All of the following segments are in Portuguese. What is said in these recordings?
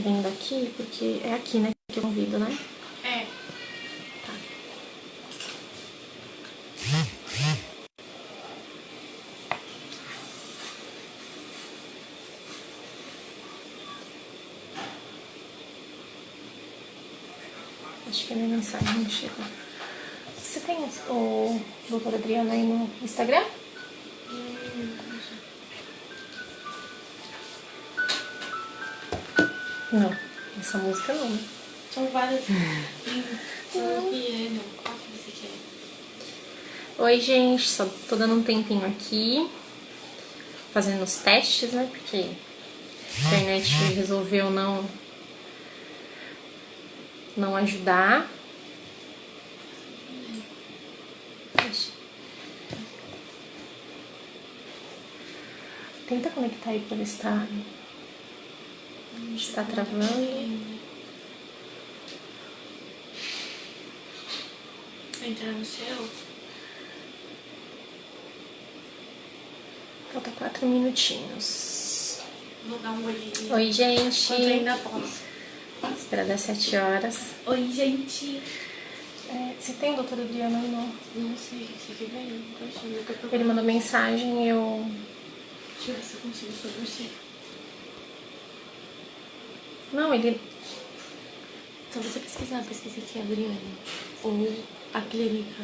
vindo aqui, porque é aqui, né, que eu convido, né? É. Tá. Acho que a minha mensagem não chegou. Você tem o Dr. Adriano aí no Instagram? Não, essa música não, né? São várias. São piano. Qual que você quer? Oi, gente, só tô dando um tempinho aqui, fazendo os testes, né? Porque a internet resolveu não ajudar. Tenta conectar aí pra ver se tá travando. Entrar no seu? Falta 4 minutinhos. Vou dar um olhinho. Oi, gente. Enquanto ainda posso. Espera das 7 horas. Oi, gente. Você tem o Dr. Adriano aí, não? Não sei, você quer ver? Não tô achando. Eu tô procurando. Ele mandou mensagem e eu... Deixa eu ver se eu consigo pra você. Não, ele... Então você pesquisa aqui, Adriane. Ou a clínica.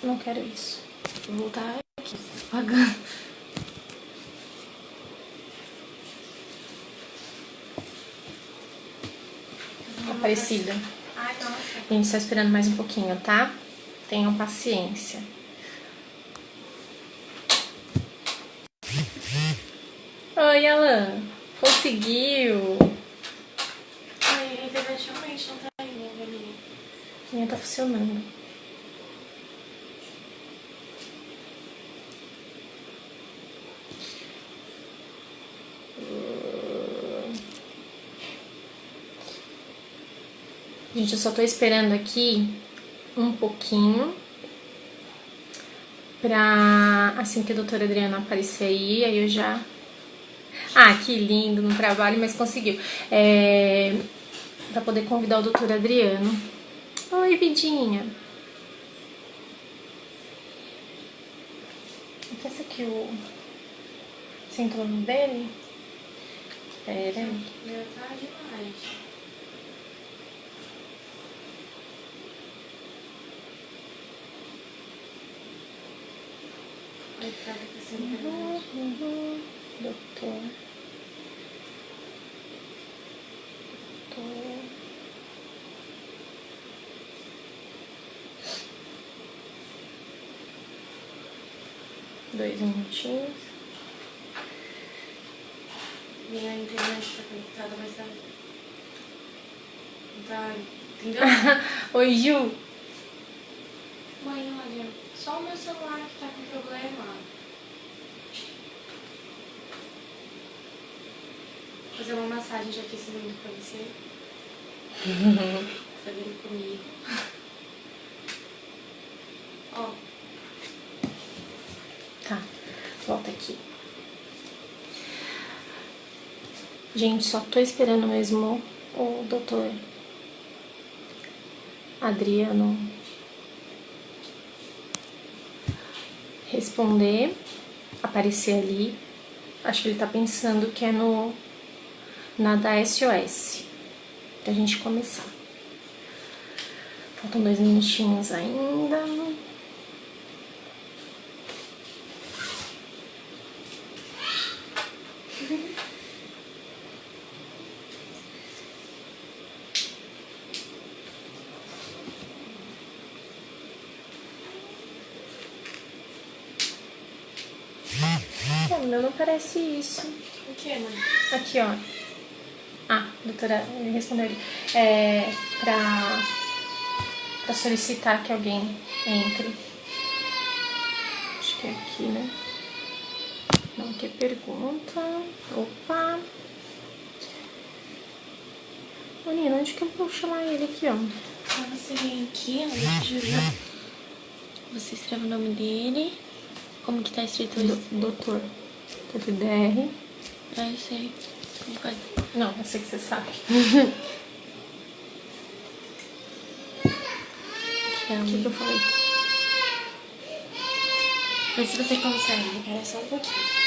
Não quero isso. Vou voltar aqui. Pagando. Aparecida. Ai, nossa. A gente está esperando mais um pouquinho, tá? Tenham paciência. Oi, Alan. Conseguiu. Ai, a internet realmente não tá indo pra mim. A minha tá funcionando. Gente, eu só tô esperando aqui um pouquinho pra, assim que a doutora Adriana aparecer aí eu já... Ah, que lindo, no trabalho, mas conseguiu. Pra poder convidar o doutor Adriano. Oi, Vidinha. Pensa que você entrou no dele? Pera aí. Meu tá demais. Vai ficar aqui sem internet. Doutor. Dois minutinhos. Minha internet tá conectada, mas tá... Não tá... Entendeu? Oi, Ju. Mãe, olha, só o meu celular que tá com problema. Vou fazer uma massagem de aquecimento pra você. Tá vindo comigo. Ó. Tá, volta aqui. Gente, só tô esperando mesmo o doutor Adriano responder, aparecer ali. Acho que ele tá pensando que é na da SOS, pra gente começar. Faltam 2 minutinhos ainda. O meu não parece isso. O que, mãe? Aqui, ó. Ah, doutora, ele respondeu ali. Pra solicitar que alguém entre. Acho que é aqui, né? Não, que pergunta. Opa. Ô, Nina, onde que eu vou chamar ele aqui, ó? Quando você vem aqui, ó, deixa eu ver. Você escreve o nome dele. Como que tá escrito isso? Doutor. DR. Ah, eu sei. Não, eu sei que você sabe. O que eu falei? Mas se você consegue, espera só um pouquinho.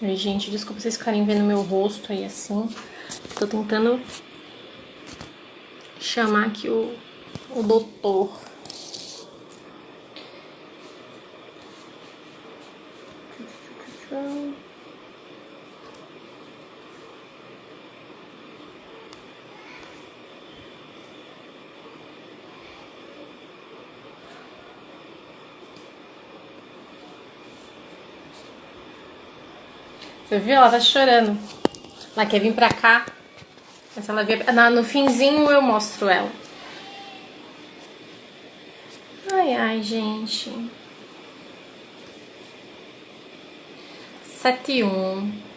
Ai, gente, desculpa vocês ficarem vendo meu rosto aí assim. Tô tentando chamar aqui o doutor. Você viu? Ela tá chorando. Ela quer vir pra cá. Mas ela vier... No finzinho eu mostro ela. Ai, ai, gente. 7-1.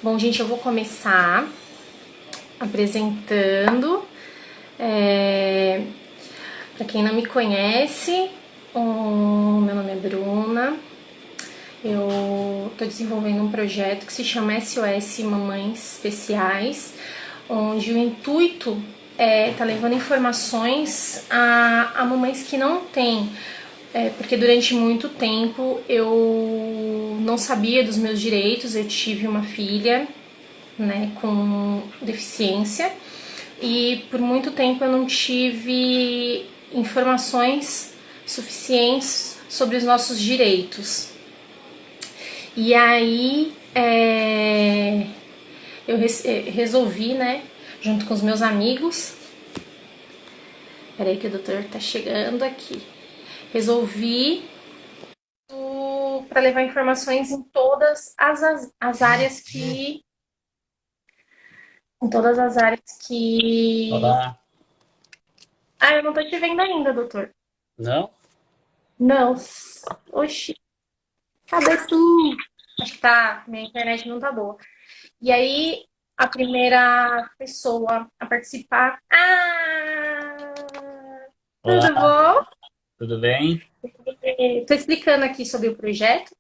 Bom, gente, eu vou começar apresentando. Para quem não me conhece, meu nome é Bruna. Eu estou desenvolvendo um projeto que se chama SOS Mamães Especiais, onde o intuito é estar levando informações a mamães que não têm. Porque durante muito tempo eu não sabia dos meus direitos, eu tive uma filha, né, com deficiência e por muito tempo eu não tive informações suficientes sobre os nossos direitos. E aí eu resolvi, né, junto com os meus amigos, peraí que o doutor tá chegando aqui, resolvi para levar informações em todas as áreas que... Em todas as áreas que... Olá. Ah, eu não tô te vendo ainda, doutor. Não? Não. Oxi. Cadê tu? Acho que tá... Minha internet não tá boa. E aí, a primeira pessoa a participar... Ah! Olá, Tudo bom? tudo bem? Tô explicando aqui sobre o projeto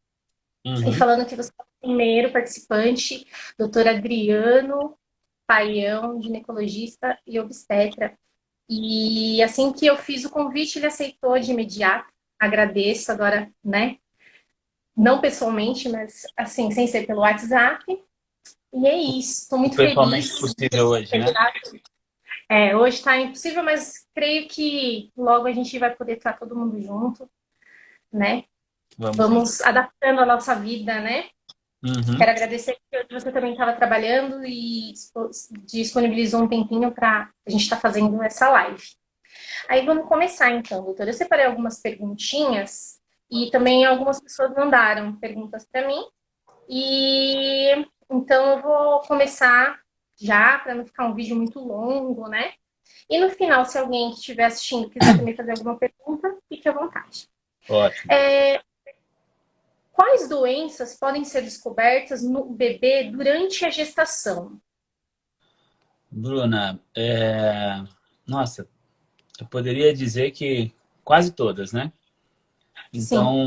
e Uhum. falando que você é o primeiro participante, doutor Adriano Paião, ginecologista e obstetra. E assim que eu fiz o convite, ele aceitou de imediato. Agradeço agora, né? Não pessoalmente, mas assim, sem ser pelo WhatsApp. E é isso. Estou O muito pessoalmente feliz de possível hoje, né? hoje está impossível, mas creio que logo a gente vai poder estar todo mundo junto, né? Vamos sim. Vamos adaptando a nossa vida, né? Uhum. Quero agradecer que você também estava trabalhando e disponibilizou um tempinho para a gente estar fazendo essa live. Aí vamos começar então, doutora. Eu separei algumas perguntinhas e também algumas pessoas mandaram perguntas para mim. E então eu vou começar já, para não ficar um vídeo muito longo, né? E no final, se alguém que estiver assistindo quiser também fazer alguma pergunta, fique à vontade. Ótimo. Quais doenças podem ser descobertas no bebê durante a gestação? Bruna, nossa, eu poderia dizer que quase todas, né? Sim, Então,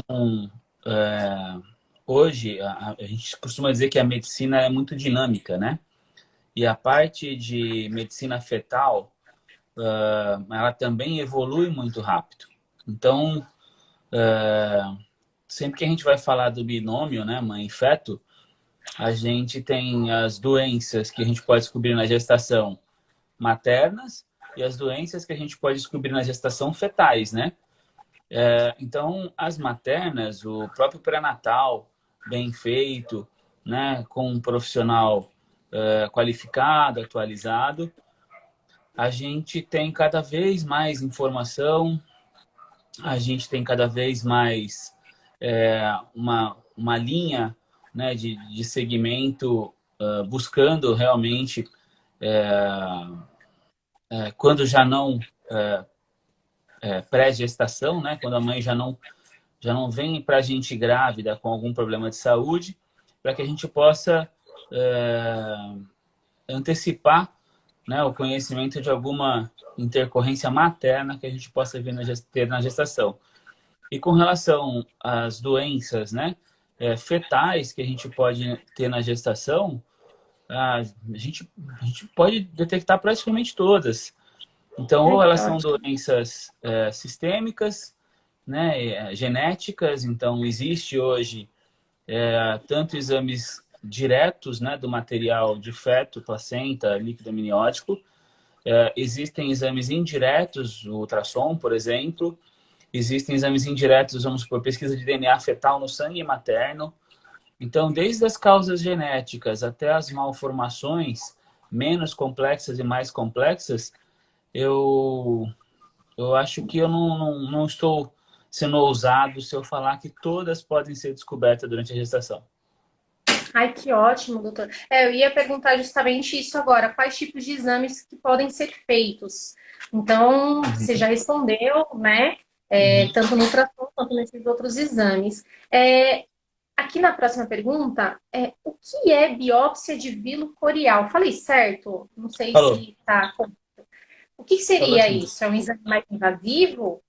é, hoje, a gente costuma dizer que a medicina é muito dinâmica, né? E a parte de medicina fetal, ela também evolui muito rápido. Então, sempre que a gente vai falar do binômio, né, mãe e feto, a gente tem as doenças que a gente pode descobrir na gestação maternas e as doenças que a gente pode descobrir na gestação fetais, né? Então, as maternas, o próprio pré-natal bem feito, né, com um profissional qualificado, atualizado, a gente tem cada vez mais informação, a gente tem cada vez mais uma linha né, de segmento, buscando realmente, quando já não pré-gestação, né, quando a mãe já não vem para a gente grávida com algum problema de saúde, para que a gente possa antecipar, né, o conhecimento de alguma intercorrência materna que a gente possa vir ter na gestação. E com relação às doenças, né, fetais que a gente pode ter na gestação, a gente pode detectar praticamente todas. Então, ou elas são doenças sistêmicas, né, genéticas. Então, existe hoje tanto exames diretos, né, do material de feto, placenta, líquido amniótico. Existem exames indiretos, o ultrassom, por exemplo. Existem exames indiretos, vamos supor, pesquisa de DNA fetal no sangue materno. Então, desde as causas genéticas até as malformações menos complexas e mais complexas, eu acho que eu não estou sendo ousado se eu falar que todas podem ser descobertas durante a gestação. Ai, que ótimo, doutor. Eu ia perguntar justamente isso agora. Quais tipos de exames que podem ser feitos? Então, você já respondeu, né? Tanto no ultrassom quanto nesses outros exames. Aqui na próxima pergunta, o que é biópsia de vilo corial? Falei certo? Não sei Falou. se está. O que Falou seria assim. isso? É um exame mais invasivo?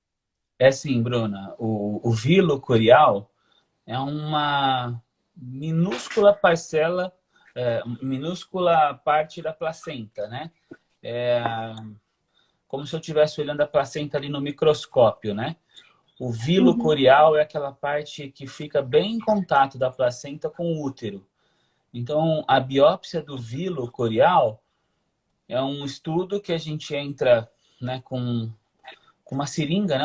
É assim, Bruna, o vilo corial é uma minúscula parcela, minúscula parte da placenta, né? É como se eu estivesse olhando a placenta ali no microscópio, né? O vilo corial é aquela parte que fica bem em contato da placenta com o útero. Então, a biópsia do vilo corial é um estudo que a gente entra, né, com uma seringa, né,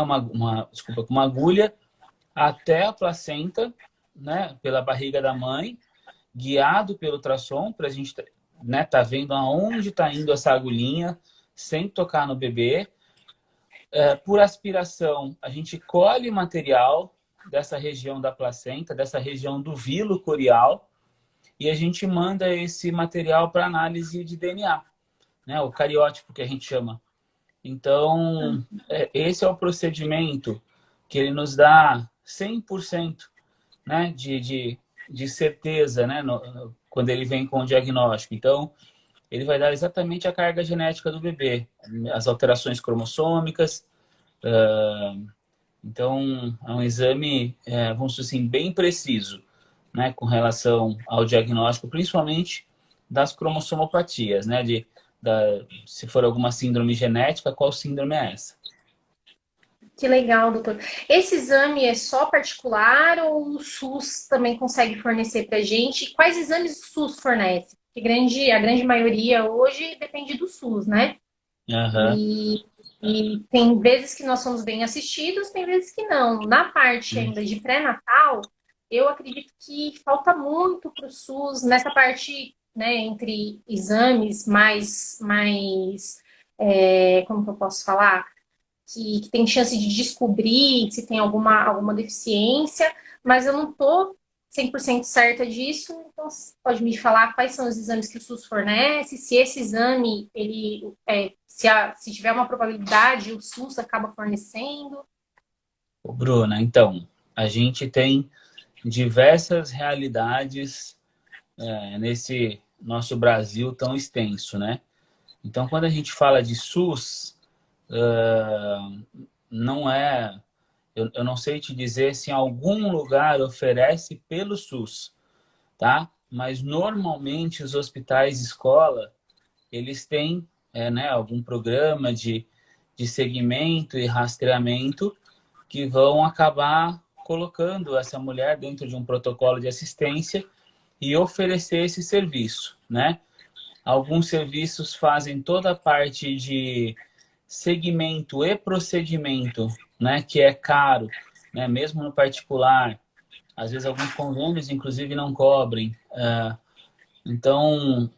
desculpa, com uma agulha até a placenta, né, pela barriga da mãe, guiado pelo ultrassom, para a gente, né, tá vendo aonde está indo essa agulhinha, sem tocar no bebê. Por aspiração, a gente colhe material dessa região da placenta, dessa região do vilo corial, e a gente manda esse material para análise de DNA, né, o cariótipo que a gente chama. Então, esse é o procedimento que ele nos dá 100%, né, de certeza, né, quando ele vem com o diagnóstico. Então, ele vai dar exatamente a carga genética do bebê, as alterações cromossômicas. Então, é um exame, vamos dizer assim, bem preciso, né, com relação ao diagnóstico, principalmente das cromossomopatias, né, se for alguma síndrome genética, qual síndrome é essa? Que legal, doutor. Esse exame é só particular ou o SUS também consegue fornecer para a gente? Quais exames o SUS fornece? Porque a grande maioria hoje depende do SUS, né? Aham. E tem vezes que nós somos bem assistidos, tem vezes que não. Na parte ainda de pré-natal, eu acredito que falta muito para o SUS nessa parte, né, entre exames como que eu posso falar? Que tem chance de descobrir se tem alguma deficiência, mas eu não estou 100% certa disso, então você pode me falar quais são os exames que o SUS fornece, se esse exame, se tiver uma probabilidade, o SUS acaba fornecendo. Bruna, então, a gente tem diversas realidades nesse nosso Brasil tão extenso, né? Então, quando a gente fala de SUS, não é... Eu não sei te dizer se em algum lugar oferece pelo SUS, tá? Mas, normalmente, os hospitais escola, eles têm né, algum programa de segmento e rastreamento que vão acabar colocando essa mulher dentro de um protocolo de assistência e oferecer esse serviço, né? Alguns serviços fazem toda a parte de segmento e procedimento, né, que é caro, né, mesmo no particular. Às vezes alguns convênios, inclusive, não cobrem. Então,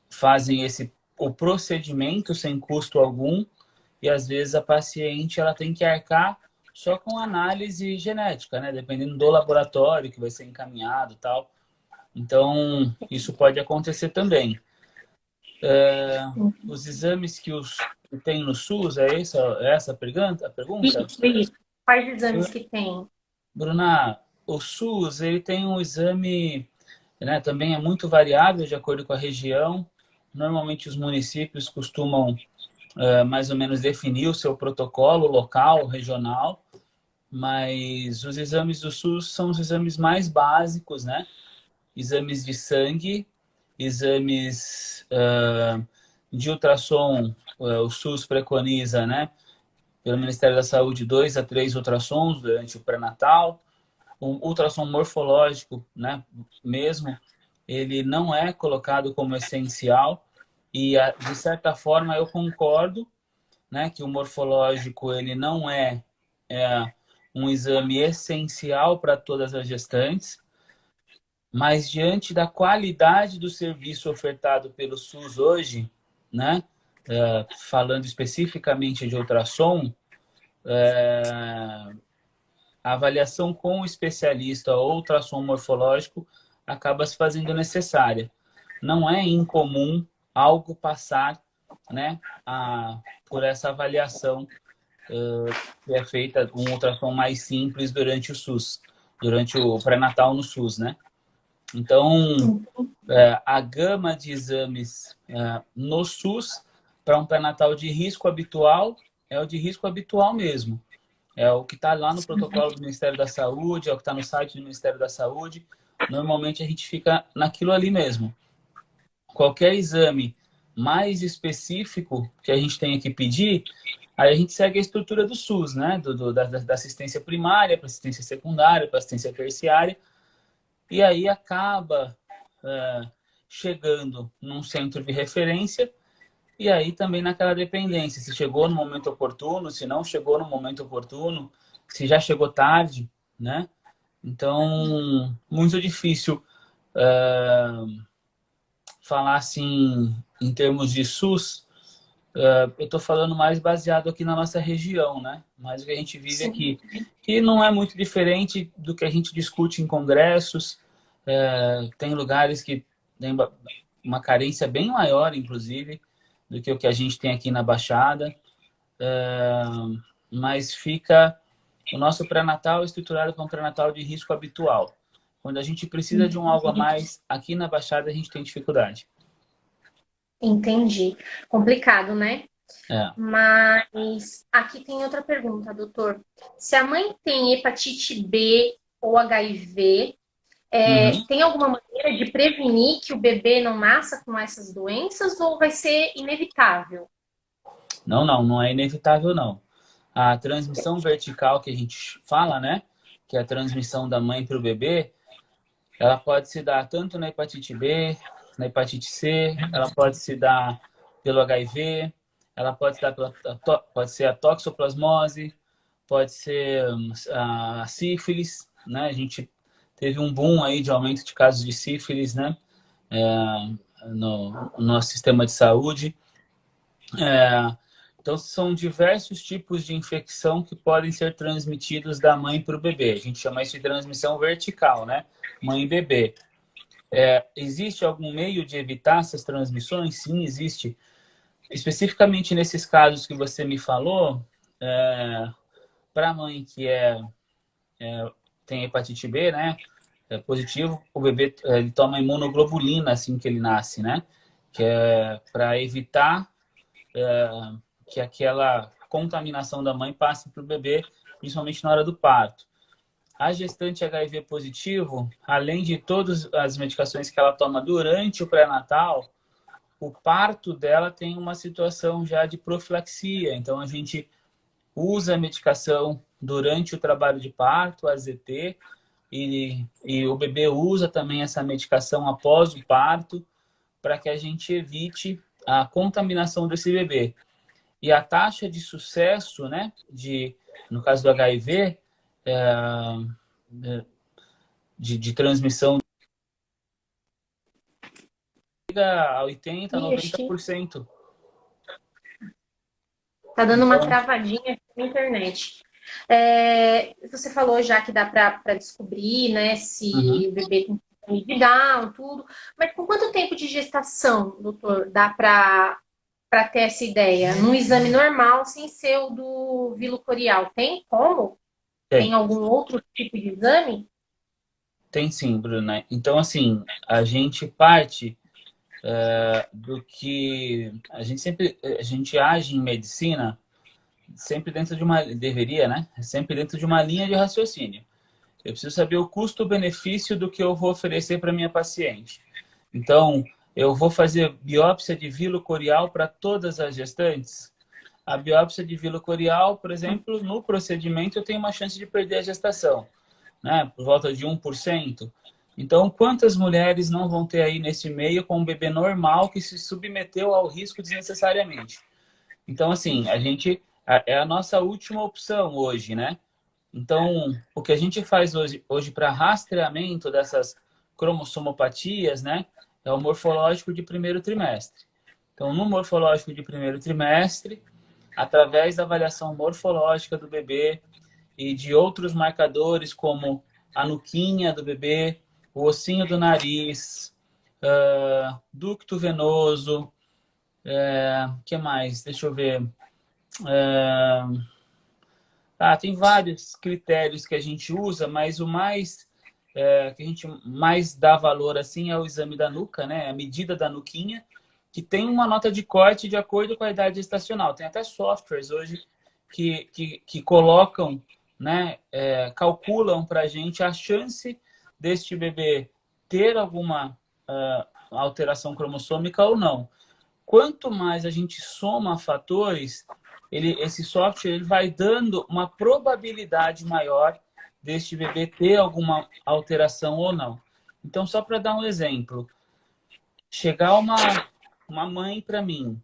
fazem o procedimento sem custo algum e, às vezes, a paciente ela tem que arcar só com análise genética, né, dependendo do laboratório que vai ser encaminhado e tal. Então, isso pode acontecer também. Os exames que tem no SUS, é essa a pergunta? Isso. Quais exames que tem? Bruna, o SUS ele tem um exame, né, também é muito variável de acordo com a região. Normalmente os municípios costumam mais ou menos definir o seu protocolo local, regional, mas os exames do SUS são os exames mais básicos, né? Exames de sangue, exames de ultrassom, o SUS preconiza, né? Pelo Ministério da Saúde, 2 a 3 ultrassons durante o pré-natal. Um ultrassom morfológico, né? Mesmo, ele não é colocado como essencial e, de certa forma, eu concordo, né? Que o morfológico, ele não é um exame essencial para todas as gestantes, mas diante da qualidade do serviço ofertado pelo SUS hoje, né? Falando especificamente de ultrassom, a avaliação com o especialista ou ultrassom morfológico acaba se fazendo necessária. Não é incomum algo passar, né, por essa avaliação que é feita com um ultrassom mais simples durante o SUS, durante o pré-natal no SUS, né? Então, a gama de exames no SUS para um pré-natal de risco habitual é o de risco habitual mesmo. É o que está lá no protocolo do Ministério da Saúde, é o que está no site do Ministério da Saúde. Normalmente a gente fica naquilo ali mesmo. Qualquer exame mais específico que a gente tenha que pedir, aí a gente segue a estrutura do SUS, né? Da assistência primária para assistência secundária, para assistência terciária. E aí acaba chegando num centro de referência e aí também naquela dependência, se chegou no momento oportuno, se não chegou no momento oportuno, se já chegou tarde, né? Então, muito difícil falar assim em termos de SUS. Eu estou falando mais baseado aqui na nossa região, né? Mas o que a gente vive aqui, que não é muito diferente do que a gente discute em congressos. Tem lugares que tem uma carência bem maior, inclusive, do que o que a gente tem aqui na Baixada. Mas fica o nosso pré-natal estruturado como um pré-natal de risco habitual. Quando a gente precisa de um algo a mais, aqui na Baixada a gente tem dificuldade. Entendi. Complicado, né? É. Mas aqui tem outra pergunta, doutor. Se a mãe tem hepatite B ou HIV, Uhum. tem alguma maneira de prevenir que o bebê não nasça com essas doenças ou vai ser inevitável? Não é inevitável, não. A transmissão vertical que a gente fala, né? Que é a transmissão da mãe para o bebê, ela pode se dar tanto na hepatite B, na hepatite C, ela pode se dar pelo HIV, ela pode se dar pode ser a toxoplasmose, pode ser a sífilis, né? A gente teve um boom aí de aumento de casos de sífilis, né? No nosso sistema de saúde. Então, são diversos tipos de infecção que podem ser transmitidos da mãe para o bebê. A gente chama isso de transmissão vertical, né? Mãe e bebê. Existe algum meio de evitar essas transmissões? Sim, existe. Especificamente nesses casos que você me falou, para a mãe que tem hepatite B, né? É positivo, o bebê ele toma imunoglobulina assim que ele nasce, né? Que é para evitar que aquela contaminação da mãe passe para o bebê, principalmente na hora do parto. A gestante HIV positivo, além de todas as medicações que ela toma durante o pré-natal, o parto dela tem uma situação já de profilaxia. Então, a gente usa a medicação durante o trabalho de parto, a AZT, e o bebê usa também essa medicação após o parto, para que a gente evite a contaminação desse bebê. E a taxa de sucesso, né, no caso do HIV, de transmissão chega a 80%, Ixi, 90%. tá dando uma Então, travadinha aqui na internet. Você falou já que dá para descobrir, né, se uhum, o bebê tem de Down, tudo. Mas com quanto tempo de gestação, doutor, dá para ter essa ideia? Num exame normal, sem ser o do Vilo Corial, tem como? Tem Tem, algum outro tipo de exame? tem sim, Bruna. Então, assim, a gente parte do que a gente age em medicina sempre dentro de uma, deveria, né? Sempre dentro de uma linha de raciocínio. Eu preciso saber o custo-benefício do que eu vou oferecer para minha paciente. Então, eu vou fazer biópsia de vilo corial para todas as gestantes? A biópsia de vilo corial, por exemplo, no procedimento eu tenho uma chance de perder a gestação, né? Por volta de 1%. Então, quantas mulheres não vão ter aí nesse meio com um bebê normal que se submeteu ao risco desnecessariamente? Então, assim, é a nossa última opção hoje, né? Então, o que a gente faz hoje para rastreamento dessas cromossomopatias, né, é o morfológico de primeiro trimestre. Então, no morfológico de primeiro trimestre, através da avaliação morfológica do bebê e de outros marcadores como a nuquinha do bebê, o ossinho do nariz, ducto venoso, que mais? Deixa eu ver. Tem vários critérios que a gente usa, mas o mais que a gente mais dá valor assim é o exame da nuca, né? A medida da nuquinha, que tem uma nota de corte de acordo com a idade gestacional. Tem até softwares hoje que colocam, né? Calculam para a gente a chance deste bebê ter alguma alteração cromossômica ou não. Quanto mais a gente soma fatores, esse software ele vai dando uma probabilidade maior deste bebê ter alguma alteração ou não. Então, só para dar um exemplo, chegar uma mãe para mim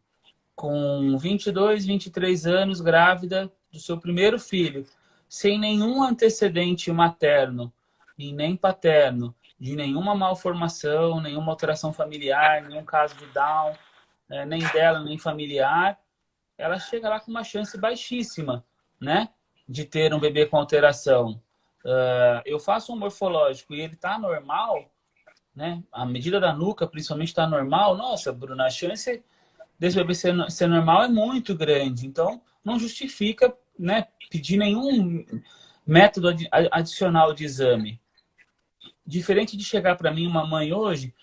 com 22, 23 anos, grávida do seu primeiro filho, sem nenhum antecedente materno e nem paterno, de nenhuma malformação, nenhuma alteração familiar, nenhum caso de Down, nem dela, nem familiar, ela chega lá com uma chance baixíssima, né, de ter um bebê com alteração. Eu faço um morfológico e ele está normal, né, a medida da nuca principalmente está normal, nossa, Bruna, a chance desse bebê ser normal é muito grande. Então, não justifica, né, pedir nenhum método adicional de exame. Diferente de chegar para mim uma mãe hoje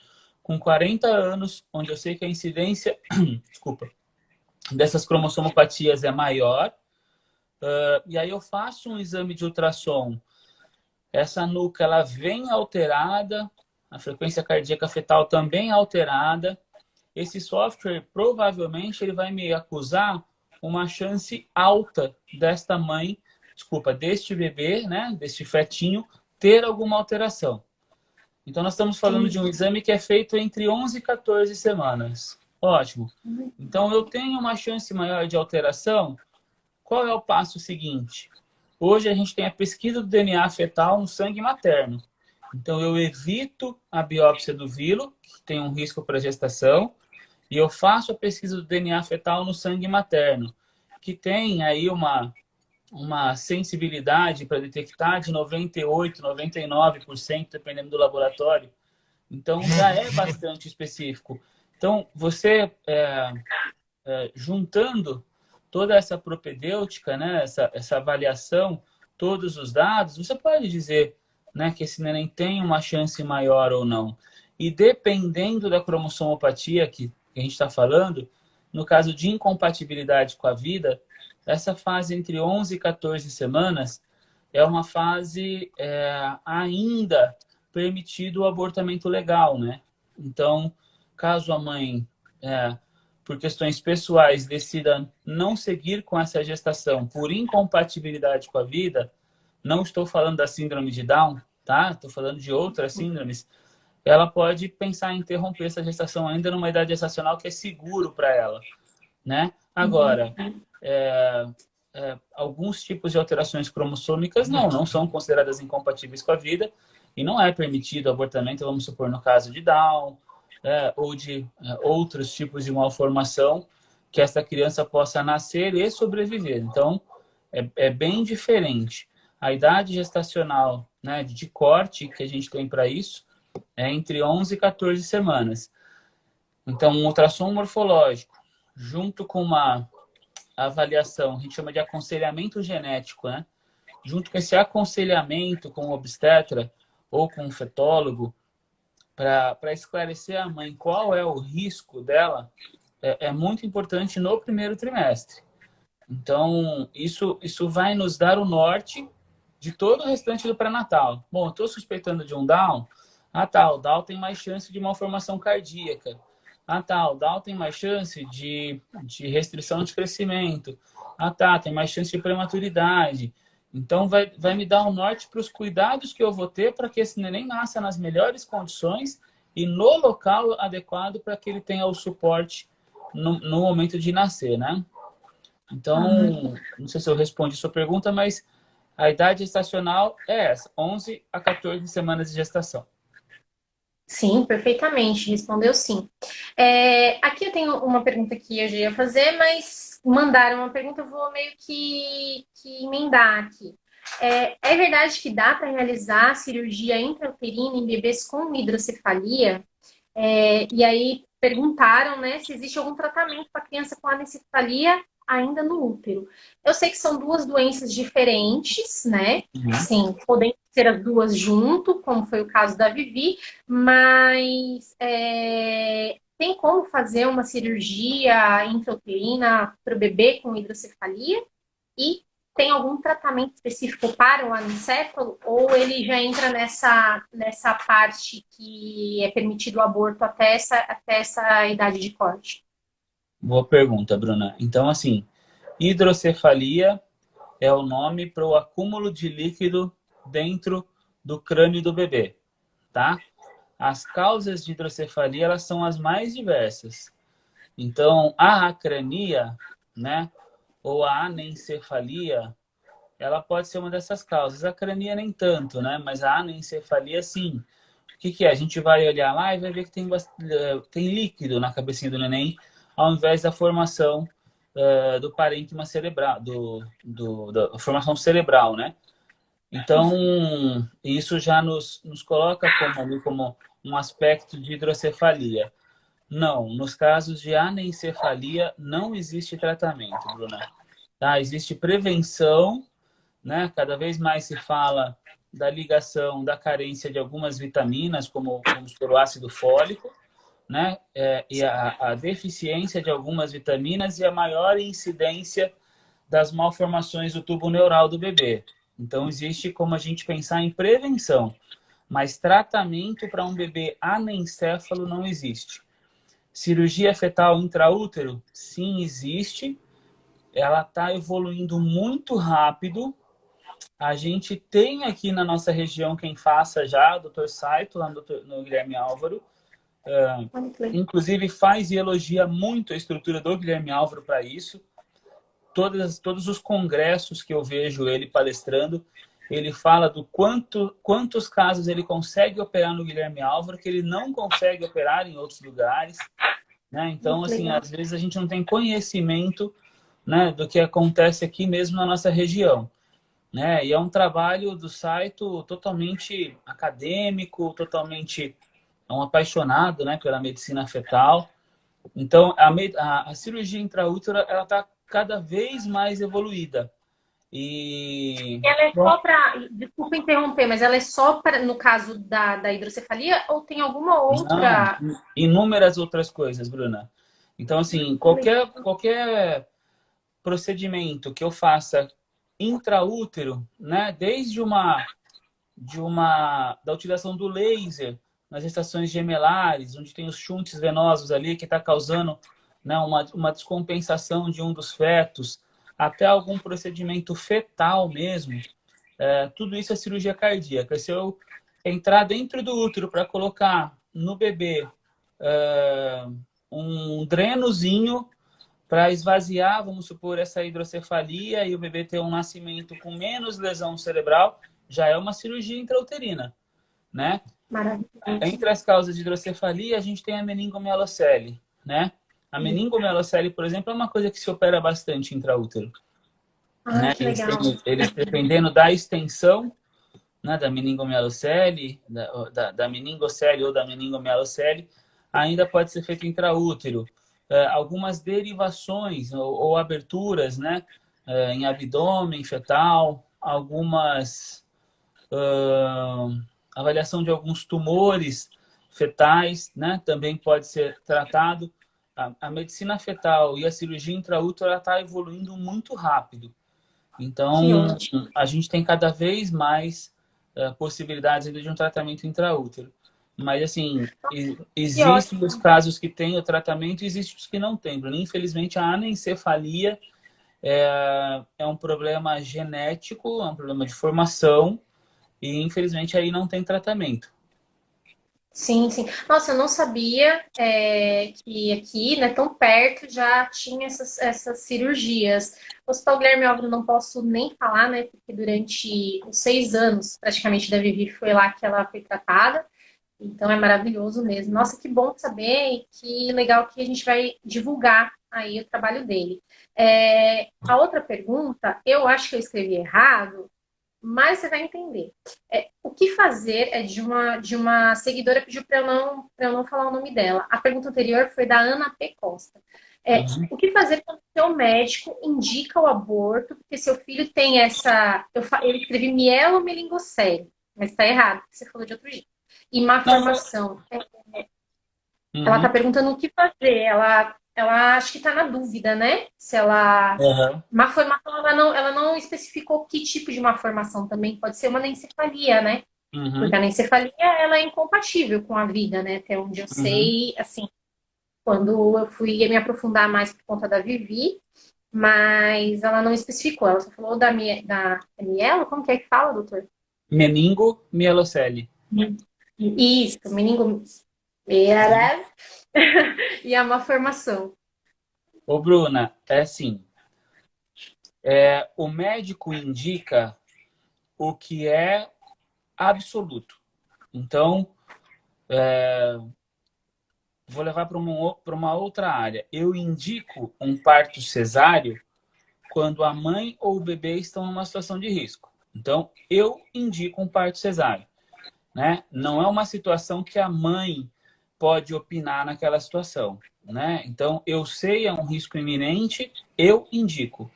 com 40 anos, onde eu sei que a incidência, desculpa, dessas cromossomopatias é maior, e aí eu faço um exame de ultrassom. Essa nuca ela vem alterada, a frequência cardíaca fetal também alterada. Esse software provavelmente ele vai me acusar uma chance alta desta mãe, deste bebê, né, deste fetinho, ter alguma alteração. Então, nós estamos falando de um exame que é feito entre 11 e 14 semanas. Ótimo. Então, eu tenho uma chance maior de alteração. Qual é o passo seguinte? Hoje, a gente tem a pesquisa do DNA fetal no sangue materno. Então, eu evito a biópsia do vilo, que tem um risco para gestação, e eu faço a pesquisa do DNA fetal no sangue materno, que tem aí uma sensibilidade para detectar de 98%, 99%, dependendo do laboratório. Então, já é bastante específico. Então, você juntando toda essa propedêutica, né, essa avaliação, todos os dados, você pode dizer, né, que esse neném tem uma chance maior ou não. E dependendo da cromossomopatia que a gente está falando, no caso de incompatibilidade com a vida, essa fase entre 11 e 14 semanas é uma fase ainda permitido o abortamento legal, né? Então, caso a mãe, por questões pessoais, decida não seguir com essa gestação por incompatibilidade com a vida, não estou falando da síndrome de Down, tá? Estou falando de outras síndromes. Ela pode pensar em interromper essa gestação ainda numa idade gestacional que é seguro para ela, né? Agora, alguns tipos de alterações cromossômicas não são consideradas incompatíveis com a vida e não é permitido abortamento, vamos supor, no caso de Down, ou de outros tipos de malformação, que essa criança possa nascer e sobreviver. Então, é bem diferente. A idade gestacional, né, de corte que a gente tem para isso é entre 11 e 14 semanas. Então, um ultrassom morfológico, junto com uma avaliação, a gente chama de aconselhamento genético, né? Junto com esse aconselhamento com o obstetra ou com o fetólogo, para esclarecer a mãe qual é o risco dela, é muito importante no primeiro trimestre. Então, isso vai nos dar o norte de todo o restante do pré-natal. Bom, eu estou suspeitando de um Down. Ah, tá, o Down tem mais chance de malformação cardíaca. Ah, tá, o Down tem mais chance de restrição de crescimento. Ah, tá, tem mais chance de prematuridade. Então, vai me dar um norte para os cuidados que eu vou ter para que esse neném nasça nas melhores condições e no local adequado para que ele tenha o suporte no momento de nascer, né? Então, não sei se eu respondi sua pergunta, mas a idade gestacional é essa, 11 a 14 semanas de gestação. Sim, perfeitamente, respondeu sim. Aqui eu tenho uma pergunta que eu já ia fazer, mas mandaram uma pergunta, eu vou meio que emendar aqui. É verdade que dá para realizar cirurgia intrauterina em bebês com hidrocefalia? E aí perguntaram, né, se existe algum tratamento para criança com anencefalia ainda no útero. Eu sei que são duas doenças diferentes, né? Sim, podem ser as duas junto, como foi o caso da Vivi, mas tem como fazer uma cirurgia intrauterina para o bebê com hidrocefalia? E tem algum tratamento específico para o anencefalo? Ou ele já entra nessa parte que é permitido o aborto até essa idade de corte? Boa pergunta, Bruna. Então, assim, hidrocefalia é o nome para o acúmulo de líquido dentro do crânio do bebê, tá? As causas de hidrocefalia, elas são as mais diversas. Então, a acrania, né, ou a anencefalia, ela pode ser uma dessas causas. A acrania nem tanto, né, mas a anencefalia, sim. O que é? A gente vai olhar lá e vai ver que tem líquido na cabecinha do neném, ao invés da formação do parênquima cerebral, da formação cerebral, né? Então, isso já nos coloca como um aspecto de hidrocefalia. Não, nos casos de anencefalia não existe tratamento, Bruna. Tá? Existe prevenção, né? Cada vez mais se fala da ligação da carência de algumas vitaminas, como o ácido fólico, né? E a deficiência de algumas vitaminas e a maior incidência das malformações do tubo neural do bebê. Então, existe como a gente pensar em prevenção, mas tratamento para um bebê anencéfalo não existe. Cirurgia fetal intraútero? Sim, existe. Ela está evoluindo muito rápido. A gente tem aqui na nossa região quem faça já, o Dr. Saito, lá no Guilherme Álvaro. Inclusive faz e elogia muito a estrutura do Guilherme Álvaro para isso. Todos os congressos que eu vejo ele palestrando, ele fala do quantos casos ele consegue operar no Guilherme Álvaro que ele não consegue operar em outros lugares, né? Então, assim, às vezes a gente não tem conhecimento, né, do que acontece aqui mesmo na nossa região, né? E é um trabalho do Saito totalmente acadêmico, totalmente um apaixonado, né, pela medicina fetal. Então, a cirurgia intraútero, ela está cada vez mais evoluída. E Ela é só para... Desculpa interromper, mas ela é só para, no caso da hidrocefalia, ou tem alguma outra... Não, inúmeras outras coisas, Bruna. Então, assim, qualquer procedimento que eu faça intraútero, né, desde da utilização do laser nas estações gemelares, onde tem os shunts venosos ali que está causando, né, uma descompensação de um dos fetos, até algum procedimento fetal mesmo, tudo isso é cirurgia cardíaca. Se eu entrar dentro do útero para colocar no bebê um drenozinho para esvaziar, vamos supor, essa hidrocefalia e o bebê ter um nascimento com menos lesão cerebral, já é uma cirurgia intrauterina, né? Maravilhoso. Entre as causas de hidrocefalia, a gente tem a meningomielocele, né? A meningomielocele, por exemplo, é uma coisa que se opera bastante intraútero. Ah, Né? que legal. Eles dependendo da extensão né, da meningomielocele, da meningocele ou da meningomielocele, ainda pode ser feito intraútero. Algumas derivações ou aberturas, né, em abdômen fetal, algumas avaliação de alguns tumores fetais, né, também pode ser tratado. A medicina fetal e a cirurgia intraútero está evoluindo muito rápido. Que Então, ótimo. a gente tem cada vez mais possibilidades ainda de um tratamento intraútero. Mas, assim, Que existem os ótimo. casos que têm o tratamento e existem os que não têm. Bruno. Infelizmente, a anencefalia é um problema genético, é um problema de formação e, infelizmente, aí não tem tratamento. Sim, sim. Nossa, eu não sabia que aqui, né, tão perto, já tinha essas cirurgias. O Hospital Guilherme Alves não posso nem falar, né, porque durante os 6 anos, praticamente, da Vivi, foi lá que ela foi tratada. Então, é maravilhoso mesmo. Nossa, que bom saber e que legal que a gente vai divulgar aí o trabalho dele. A outra pergunta, eu acho que eu escrevi errado, mas você vai entender. O que fazer é de uma seguidora pediu para eu não falar o nome dela. A pergunta anterior foi da Ana P. Costa. Uhum. O que fazer quando o seu médico indica o aborto porque seu filho tem essa... Eu escrevi mielomeningocele, mas está errado, porque você falou de outro jeito. E má Não, formação. Ela está uhum. perguntando o que fazer. Ela acho que está na dúvida, né? Se ela... Uhum. Má formação, ela não especificou que tipo de má formação também. Pode ser uma anencefalia, né? Porque Uhum. a anencefalia, ela é incompatível com a vida, né? Até onde eu Uhum. sei, assim, quando eu fui me aprofundar mais por conta da Vivi, mas ela não especificou. Ela só falou da mielo? Como que é que fala, doutor? Meningomielocele. Isso, meningo... E a má formação. Ô, Bruna, é assim, o médico indica o que é absoluto. Então, vou levar para uma outra área. Eu indico um parto cesáreo quando a mãe ou o bebê estão numa situação de risco. Então, eu indico um parto cesáreo, né? Não é uma situação que a mãe pode opinar naquela situação, né? Então, eu sei é um risco iminente, eu indico.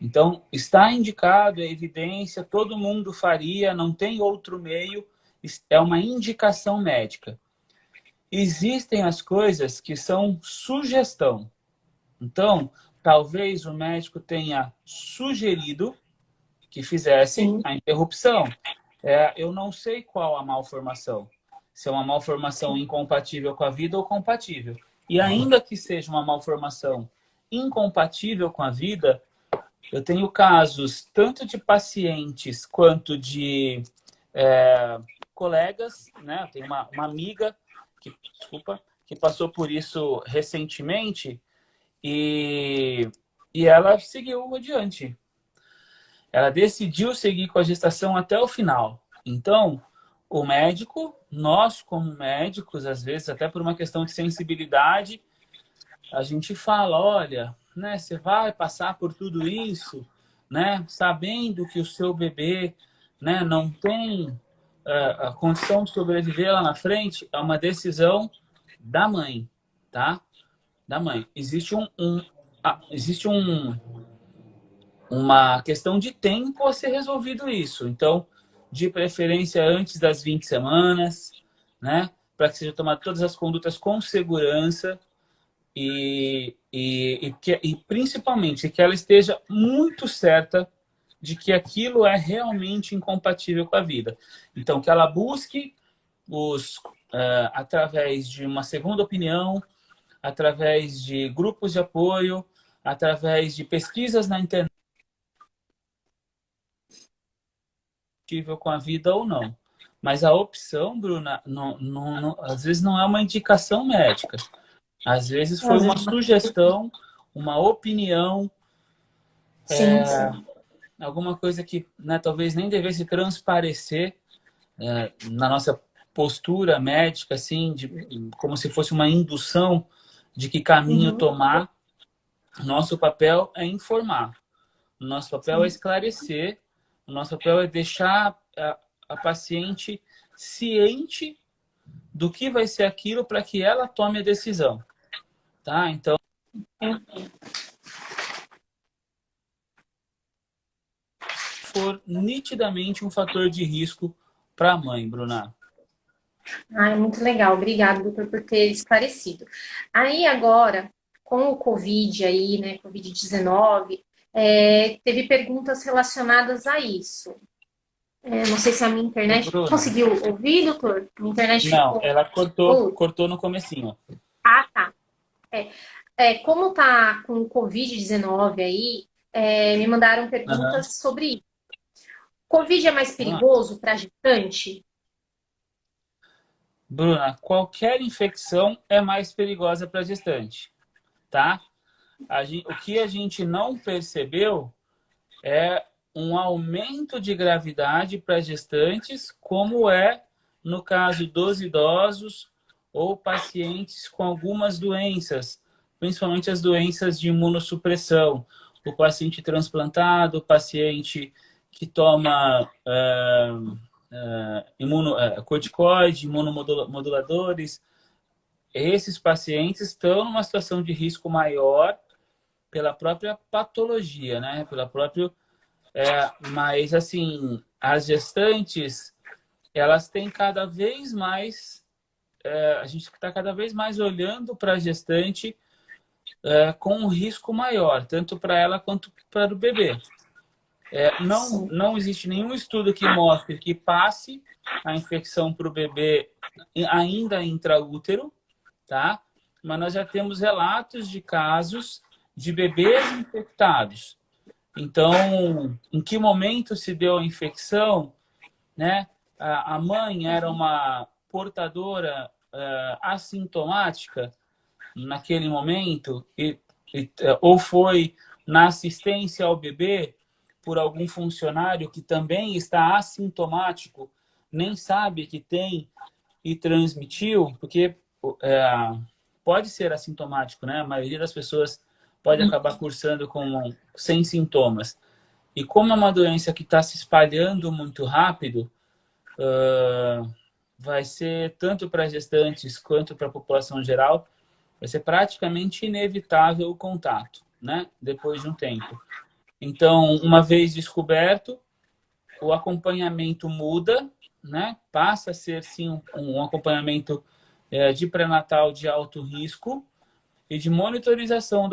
Então, está indicado, é evidência, todo mundo faria, não tem outro meio, é uma indicação médica. Existem as coisas que são sugestão. Então, talvez o médico tenha sugerido que fizesse Sim, a interrupção. Eu não sei qual a malformação. Se é uma malformação incompatível com a vida ou compatível. E ainda que seja uma malformação incompatível com a vida, eu tenho casos tanto de pacientes quanto de colegas, né? Eu tenho uma amiga que passou por isso recentemente e, e ela seguiu adiante. Ela decidiu seguir com a gestação até o final. Então, o médico, nós como médicos, às vezes até por uma questão de sensibilidade, a gente fala, olha, né, você vai passar por tudo isso, né, sabendo que o seu bebê, né, não tem a condição de sobreviver lá na frente, é uma decisão da mãe, tá? Da mãe. Existe uma questão de tempo a ser resolvido isso. Então, de preferência antes das 20 semanas, né? Para que sejam tomadas todas as condutas com segurança e principalmente que ela esteja muito certa de que aquilo é realmente incompatível com a vida. Então, que ela busque através de uma segunda opinião, através de grupos de apoio, através de pesquisas na internet, com a vida ou não. Mas a opção, Bruna, às vezes não é uma indicação médica. Às vezes foi às uma vezes. sugestão, uma opinião, Sim, sim. alguma coisa que, né, talvez nem devesse transparecer na nossa postura médica, assim, como se fosse uma indução de que caminho Uhum, tomar. Nosso papel é informar. O nosso papel é sim. esclarecer. O nosso papel é deixar a paciente ciente do que vai ser aquilo para que ela tome a decisão, tá? Então, for nitidamente um fator de risco para a mãe, Bruna. Ah, muito legal. Obrigada, doutor, por ter esclarecido. Aí agora, com o Covid aí, né, Covid-19, teve perguntas relacionadas a isso. Não sei se a minha Ô, internet Bruna, conseguiu ouvir, doutor? Minha internet não, ficou. ela Oh, cortou no comecinho. ah, tá. Como tá com o Covid-19 aí, me mandaram Aham. perguntas sobre isso. Covid é mais Ah, perigoso para gestante? Bruna, qualquer infecção é mais perigosa para a gestante, tá? O que a gente não percebeu é um aumento de gravidade para gestantes, como é no caso dos idosos ou pacientes com algumas doenças, principalmente as doenças de imunossupressão. O paciente transplantado, o paciente que toma corticoide, imunomoduladores, esses pacientes estão numa situação de risco maior pela própria patologia, né? Pela própria mas, assim, as gestantes, elas têm cada vez mais... a gente está cada vez mais olhando para a gestante com um risco maior, tanto para ela quanto para o bebê. Sim. Não existe nenhum estudo que mostre que passe a infecção para o bebê ainda intraútero, tá? Mas nós já temos relatos de casos de bebês infectados. Então, em que momento se deu a infecção, né? A mãe era uma portadora assintomática naquele momento ou foi na assistência ao bebê por algum funcionário que também está assintomático, nem sabe que tem e transmitiu, porque pode ser assintomático, né? A maioria das pessoas pode acabar cursando sem sintomas. E como é uma doença que está se espalhando muito rápido, vai ser tanto para gestantes quanto para a população geral, vai ser praticamente inevitável o contato, né? Depois de um tempo. Então, uma vez descoberto, o acompanhamento muda, né? Passa a ser, sim, um acompanhamento de pré-natal de alto risco e de monitorização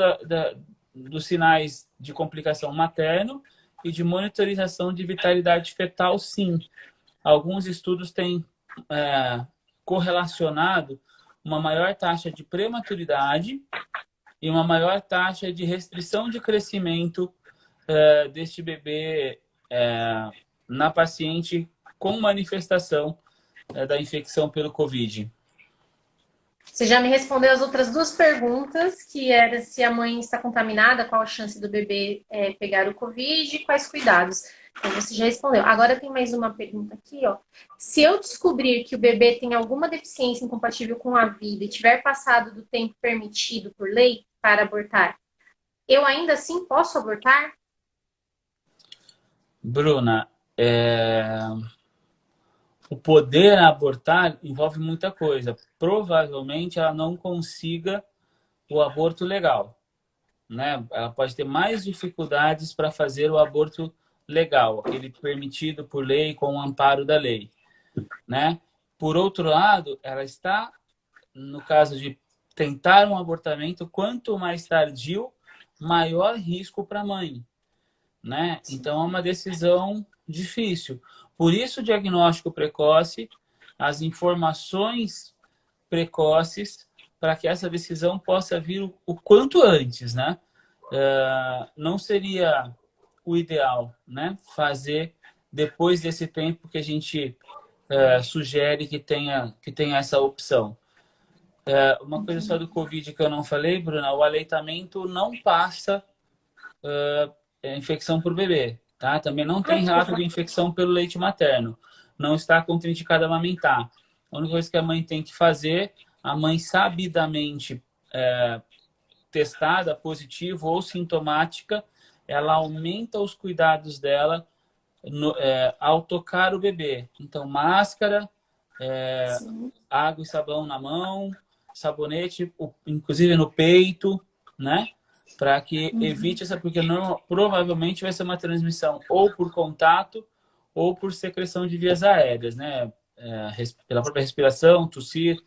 dos sinais de complicação materno e de monitorização de vitalidade fetal, sim. Alguns estudos têm correlacionado uma maior taxa de prematuridade e uma maior taxa de restrição de crescimento deste bebê na paciente com manifestação da infecção pelo Covid. Você já me respondeu as outras duas perguntas, que era se a mãe está contaminada, qual a chance do bebê pegar o Covid e quais cuidados. Então, você já respondeu. Agora tem mais uma pergunta aqui, ó. Se eu descobrir que o bebê tem alguma deficiência incompatível com a vida e tiver passado do tempo permitido por lei para abortar, eu ainda assim posso abortar? Bruna, o poder abortar envolve muita coisa. Provavelmente ela não consiga o aborto legal, né? Ela pode ter mais dificuldades para fazer o aborto legal, aquele permitido por lei com o amparo da lei, né? Por outro lado, ela está, no caso de tentar um abortamento, quanto mais tardio, maior risco para a mãe, né? Então é uma decisão difícil. Por isso o diagnóstico precoce, as informações precoces, para que essa decisão possa vir o quanto antes, né? Não seria o ideal, né? Fazer depois desse tempo que a gente sugere que tenha essa opção. Uma coisa só do Covid que eu não falei, Bruna, o aleitamento não passa infecção por bebê, tá? Também não tem relato de infecção pelo leite materno. Não está contraindicado amamentar. A única coisa que a mãe tem que fazer, a mãe sabidamente testada, positivo ou sintomática, ela aumenta os cuidados dela ao tocar o bebê. Então, máscara, Sim. água e sabão na mão, sabonete, inclusive no peito, né? Para que evite essa, porque provavelmente vai ser uma transmissão ou por contato ou por secreção de vias aéreas, né? Pela própria respiração, tossir,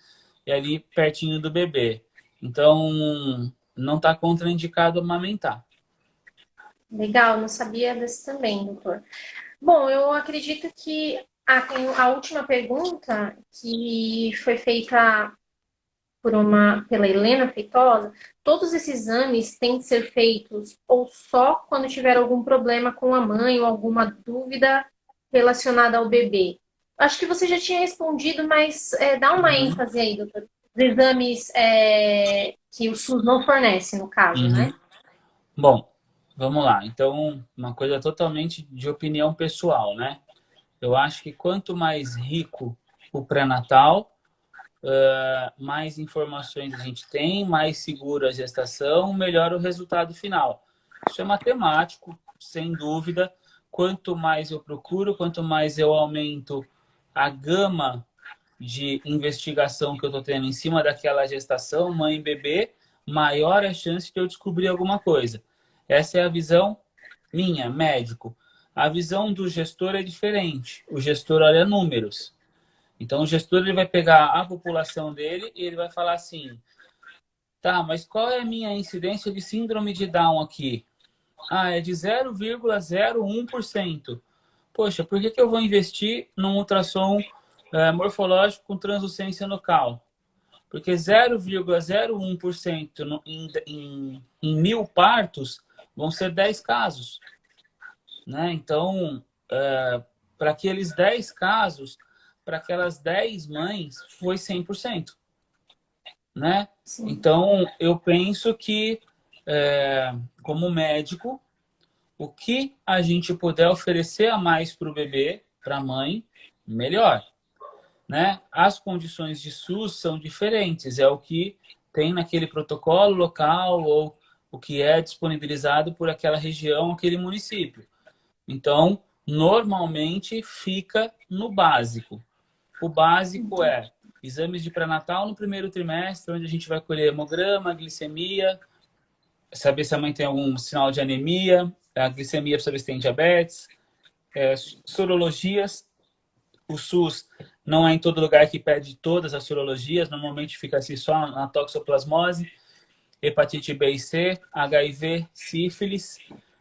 e ali pertinho do bebê. Então, não está contraindicado amamentar. Legal, não sabia desse também, doutor. Bom, eu acredito que tem a última pergunta que foi feita pela Helena Feitosa. Todos esses exames têm que ser feitos ou só quando tiver algum problema com a mãe ou alguma dúvida relacionada ao bebê? Acho que você já tinha respondido, mas dá uma ênfase aí, doutor. Os exames que o SUS não fornece, no caso, Uhum. né? Bom, vamos lá. Então, uma coisa totalmente de opinião pessoal, né? Eu acho que quanto mais rico o pré-natal, mais informações a gente tem, mais segura a gestação, melhor o resultado final. Isso é matemático, sem dúvida. Quanto mais eu procuro, quanto mais eu aumento a gama de investigação que eu estou tendo em cima daquela gestação, mãe e bebê, maior a chance de eu descobrir alguma coisa. Essa é a visão minha, médico. A visão do gestor é diferente. O gestor olha números. Então, o gestor ele vai pegar a população dele e ele vai falar assim: tá, mas qual é a minha incidência de síndrome de Down aqui? Ah, é de 0,01%. Poxa, por que eu vou investir num ultrassom morfológico com translucência nucal? Porque 0,01% em 1000 partos vão ser 10 casos. Né? Então, para aqueles 10 casos, para aquelas 10 mães, foi 100%. Né? Então, eu penso que, como médico, o que a gente puder oferecer a mais para o bebê, para a mãe, melhor. Né? As condições de SUS são diferentes, é o que tem naquele protocolo local ou o que é disponibilizado por aquela região, aquele município. Então, normalmente fica no básico. O básico é exames de pré-natal no primeiro trimestre, onde a gente vai colher hemograma, glicemia, saber se a mãe tem algum sinal de anemia, a glicemia para saber se tem diabetes, sorologias. O SUS não é em todo lugar que pede todas as sorologias, normalmente fica assim só na toxoplasmose, hepatite B e C, HIV, sífilis,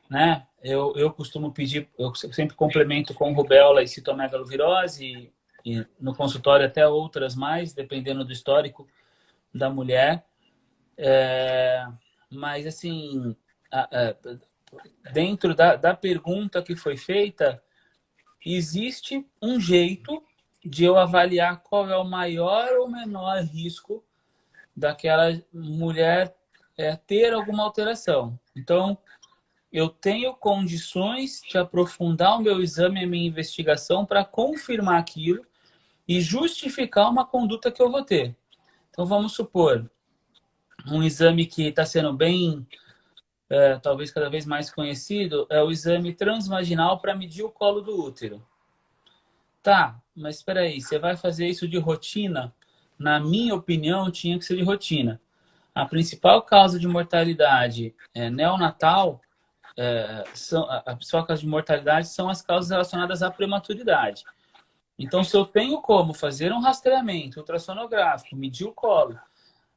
né? Eu costumo pedir, eu sempre complemento com rubéola e citomegalovirose e no consultório até outras mais, dependendo do histórico da mulher. Mas assim, dentro da pergunta que foi feita, existe um jeito de eu avaliar qual é o maior ou menor risco daquela mulher ter alguma alteração. Então, eu tenho condições de aprofundar o meu exame e a minha investigação para confirmar aquilo e justificar uma conduta que eu vou ter. Então, vamos supor, um exame que está sendo bem, talvez cada vez mais conhecido, é o exame transvaginal para medir o colo do útero. Tá, mas espera aí, você vai fazer isso de rotina? Na minha opinião, tinha que ser de rotina. A principal causa de mortalidade neonatal, a principal causa de mortalidade são as causas relacionadas à prematuridade. Então, se eu tenho como fazer um rastreamento ultrassonográfico, medir o colo,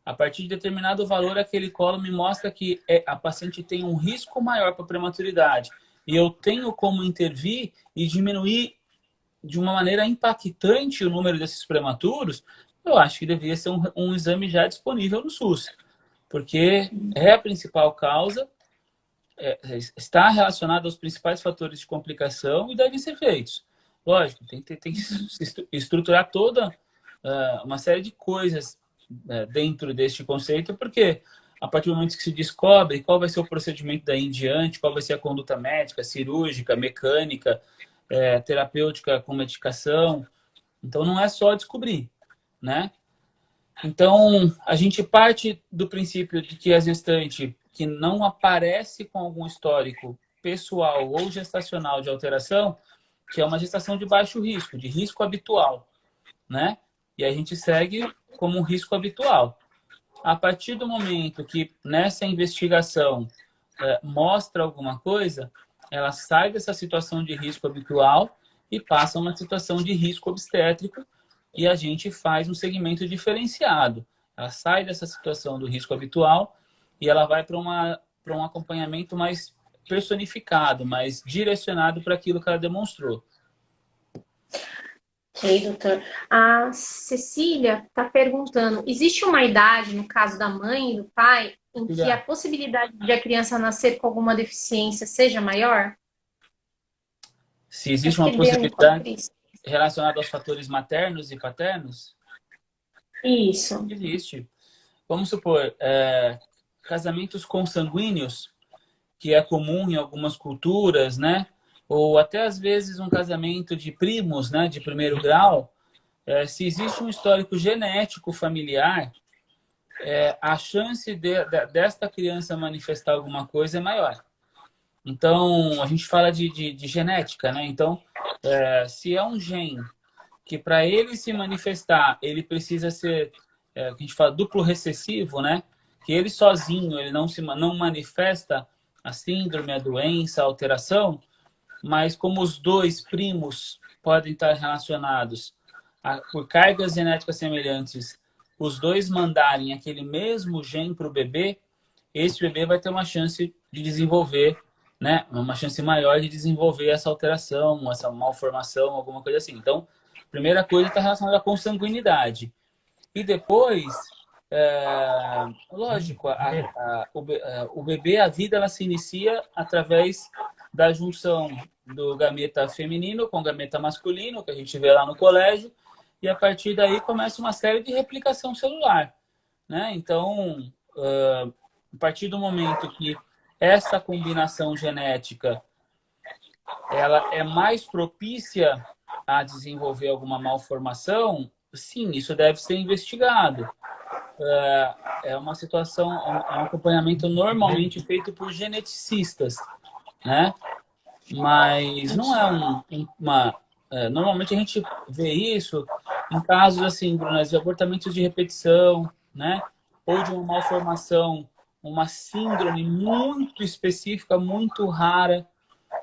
a partir de determinado valor, aquele colo me mostra que a paciente tem um risco maior para prematuridade, e eu tenho como intervir e diminuir de uma maneira impactante o número desses prematuros, eu acho que deveria ser um exame já disponível no SUS, porque é a principal causa, está relacionado aos principais fatores de complicação e devem ser feitos. Lógico, tem que estruturar toda uma série de coisas dentro deste conceito, porque a partir do momento que se descobre qual vai ser o procedimento daí em diante, qual vai ser a conduta médica, cirúrgica, mecânica, terapêutica com medicação. Então, não é só descobrir, né? Então, a gente parte do princípio de que a gestante que não aparece com algum histórico pessoal ou gestacional de alteração, que é uma gestação de baixo risco, de risco habitual, né? E a gente segue como um risco habitual. A partir do momento que nessa investigação mostra alguma coisa, ela sai dessa situação de risco habitual e passa a uma situação de risco obstétrico e a gente faz um segmento diferenciado. Ela sai dessa situação do risco habitual e ela vai para um acompanhamento mais personificado, mais direcionado para aquilo que ela demonstrou. Ok, doutor. A Cecília está perguntando, existe uma idade, no caso da mãe e do pai, em que a possibilidade de a criança nascer com alguma deficiência seja maior? Se existe uma possibilidade relacionada aos fatores maternos e paternos? Isso. Existe. Vamos supor, casamentos consanguíneos, que é comum em algumas culturas, né? Ou até às vezes um casamento de primos, né? De primeiro grau. Se existe um histórico genético familiar, a chance desta criança manifestar alguma coisa é maior. Então, a gente fala de genética, né? Então, se é um gene que para ele se manifestar, ele precisa ser, que a gente fala duplo recessivo, né? Que ele sozinho, ele não manifesta a síndrome, a doença, a alteração, mas como os dois primos podem estar relacionados por cargas genéticas semelhantes, os dois mandarem aquele mesmo gene para o bebê, esse bebê vai ter uma chance de desenvolver, né? Uma chance maior de desenvolver essa alteração, essa malformação, alguma coisa assim. Então, a primeira coisa está relacionada à consanguinidade. E depois, lógico, o bebê, a vida, ela se inicia através da junção do gameta feminino com o gameta masculino, que a gente vê lá no colégio, e a partir daí começa uma série de replicação celular, né? Então, a partir do momento que essa combinação genética ela é mais propícia a desenvolver alguma malformação, sim, isso deve ser investigado. É uma situação, é um acompanhamento normalmente feito por geneticistas, né? Mas não é normalmente a gente vê isso em casos assim, Bruna, de abortamentos de repetição, né? Ou de uma malformação, uma síndrome muito específica, muito rara,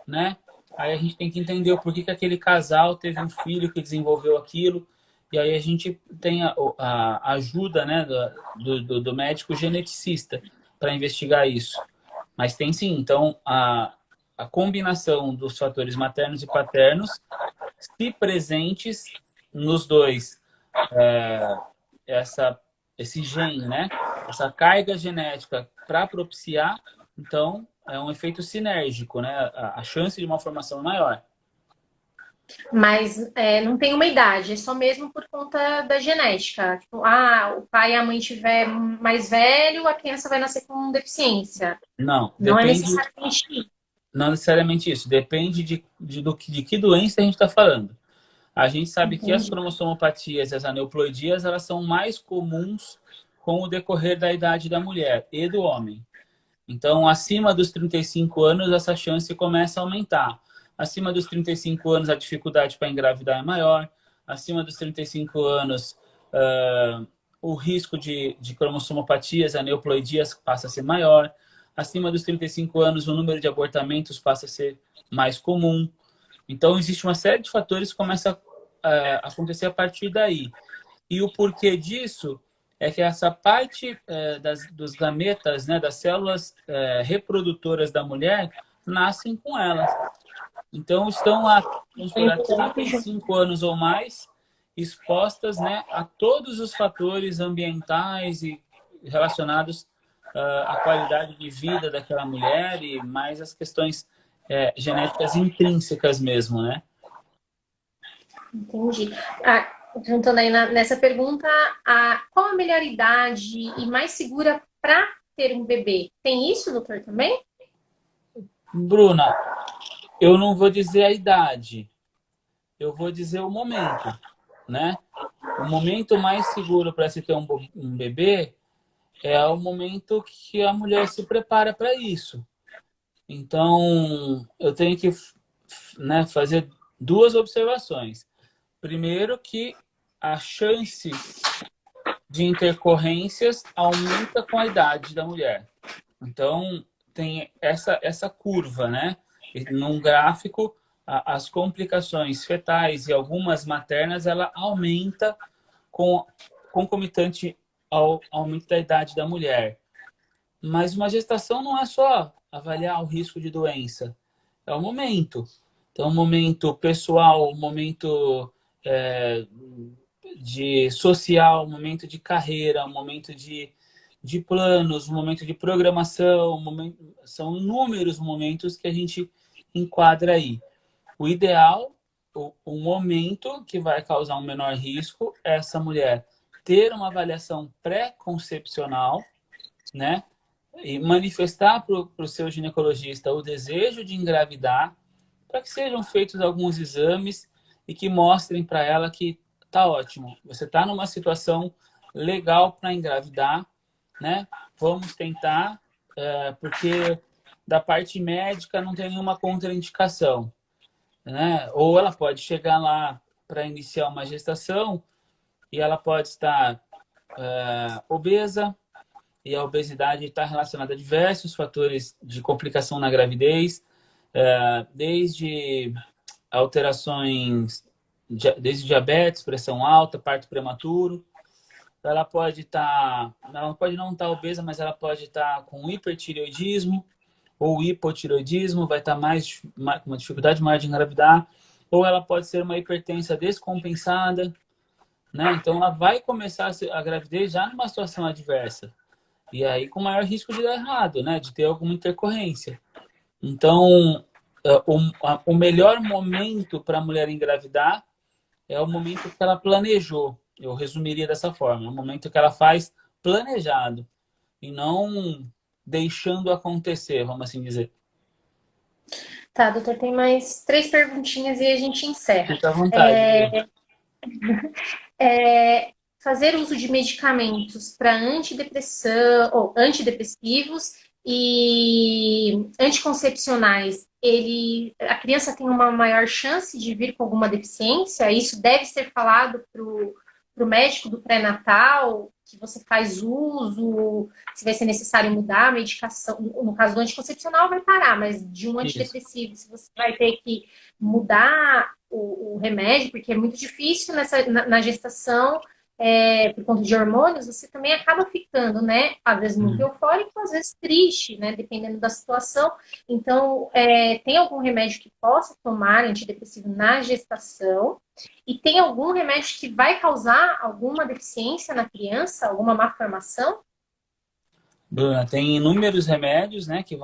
né? Aí a gente tem que entender o porquê que aquele casal teve um filho que desenvolveu aquilo. E aí a gente tem a ajuda, né, do médico geneticista para investigar isso. Mas tem sim, então a combinação dos fatores maternos e paternos, se presentes nos dois, esse gene, né, essa carga genética para propiciar, então é um efeito sinérgico, né? A chance de uma formação é maior. Mas não tem uma idade, é só mesmo por conta da genética. Tipo, o pai e a mãe tiver mais velho, a criança vai nascer com deficiência. Não, Não é depende, necessariamente isso. não necessariamente isso. Depende de que doença a gente está falando. A gente sabe que as cromossomopatias e as aneuploidias, elas são mais comuns com o decorrer da idade da mulher e do homem. Então, acima dos 35 anos, essa chance começa a aumentar. Acima dos 35 anos, a dificuldade para engravidar é maior. Acima dos 35 anos, o risco de cromossomopatias, aneuploidias, passa a ser maior. Acima dos 35 anos, o número de abortamentos passa a ser mais comum. Então, existe uma série de fatores que começam a acontecer a partir daí. E o porquê disso é que essa parte dos gametas, né, das células reprodutoras da mulher, nascem com elas. Então, estão há 35 anos ou mais expostas, né, a todos os fatores ambientais e relacionados à qualidade de vida daquela mulher e mais as questões genéticas intrínsecas mesmo, né? Entendi. Juntando aí nessa pergunta, qual a melhor idade e mais segura para ter um bebê? Tem isso, doutor, também? Bruna, eu não vou dizer a idade, eu vou dizer o momento, né? O momento mais seguro para se ter um bebê é o momento que a mulher se prepara para isso. Então, eu tenho que, né, fazer Duas observações. Primeiro que a chance de intercorrências aumenta com a idade da mulher. Então, tem essa curva, né? E num gráfico, as complicações fetais e algumas maternas, ela aumenta concomitante ao aumento da idade da mulher. Mas uma gestação não é só avaliar o risco de doença, é o momento. Então, um momento pessoal, um momento de social, um momento de carreira, um momento de planos, um momento de programação, são inúmeros momentos que a gente enquadra aí. O ideal, o momento que vai causar um menor risco é essa mulher ter uma avaliação pré-concepcional, né? E manifestar para o seu ginecologista o desejo de engravidar, para que sejam feitos alguns exames e que mostrem para ela que tá ótimo, você está numa situação legal para engravidar, né? Vamos tentar, porque da parte médica não tem nenhuma contraindicação, né? Ou ela pode chegar lá para iniciar uma gestação e ela pode estar obesa, e a obesidade está relacionada a diversos fatores de complicação na gravidez, desde alterações, desde diabetes, pressão alta, parto prematuro. Ela pode não estar obesa, mas ela pode estar com hipertireoidismo ou hipotireoidismo, vai estar com uma dificuldade maior de engravidar, ou ela pode ser uma hipertensa descompensada, né? Então ela vai começar a gravidez já numa situação adversa. E aí com maior risco de dar errado, né? De ter alguma intercorrência. Então, o melhor momento para a mulher engravidar é o momento que ela planejou. Eu resumiria dessa forma. É o momento que ela faz planejado e não deixando acontecer, vamos assim dizer. Tá, doutor, tem mais 3 perguntinhas e a gente encerra. Fica à vontade. Fazer uso de medicamentos para antidepressão ou antidepressivos e anticoncepcionais, a criança tem uma maior chance de vir com alguma deficiência? Isso deve ser falado para o médico do pré-natal, que você faz uso, se vai ser necessário mudar a medicação. No caso do anticoncepcional, vai parar, mas de um antidepressivo, se você vai ter que mudar o remédio, porque é muito difícil na gestação, por conta de hormônios, você também acaba ficando, né? Às vezes muito eufórico, às vezes triste, né? Dependendo da situação. Então, tem algum remédio que possa tomar antidepressivo na gestação? E tem algum remédio que vai causar alguma deficiência na criança, alguma malformação? Bruna, tem inúmeros remédios, né, que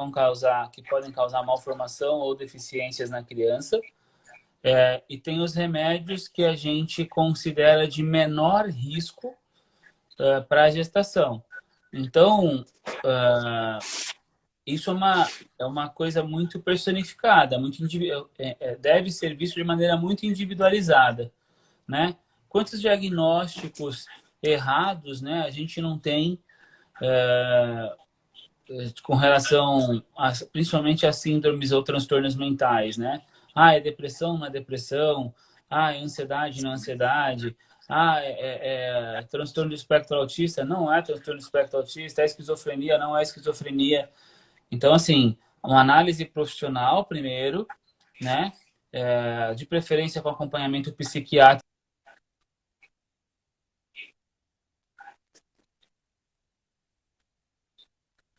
podem causar malformação ou deficiências na criança. E tem os remédios que a gente considera de menor risco para a gestação. Então, isso é uma coisa muito personificada, deve ser visto de maneira muito individualizada, né? Quantos diagnósticos errados, né, a gente não tem com relação principalmente a síndromes ou transtornos mentais, né? É depressão, não é depressão. É ansiedade, não é ansiedade. É transtorno do espectro autista, não é transtorno do espectro autista. É esquizofrenia, não é esquizofrenia. Então, assim, uma análise profissional primeiro, né? De preferência com acompanhamento psiquiátrico.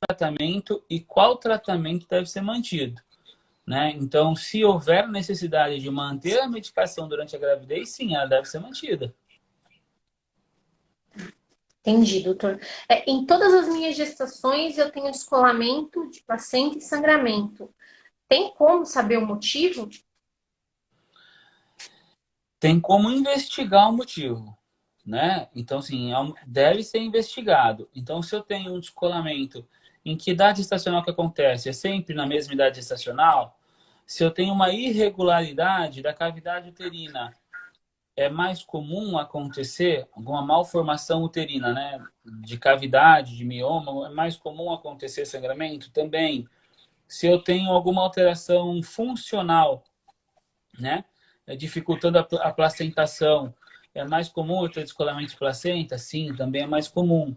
Tratamento e qual tratamento deve ser mantido, né? Então, se houver necessidade de manter a medicação durante a gravidez, sim, ela deve ser mantida. Entendi, doutor. Em todas as minhas gestações, eu tenho descolamento de placenta e sangramento. Tem como saber o motivo? Tem como investigar o motivo, né? Então, assim, deve ser investigado. Então, se eu tenho um descolamento, em que idade gestacional que acontece? É sempre na mesma idade gestacional? Se eu tenho uma irregularidade da cavidade uterina, é mais comum acontecer alguma malformação uterina, né? De cavidade, de mioma, é mais comum acontecer sangramento também. Se eu tenho alguma alteração funcional, né? dificultando a placentação. É mais comum eu ter descolamento de placenta? Sim, também é mais comum,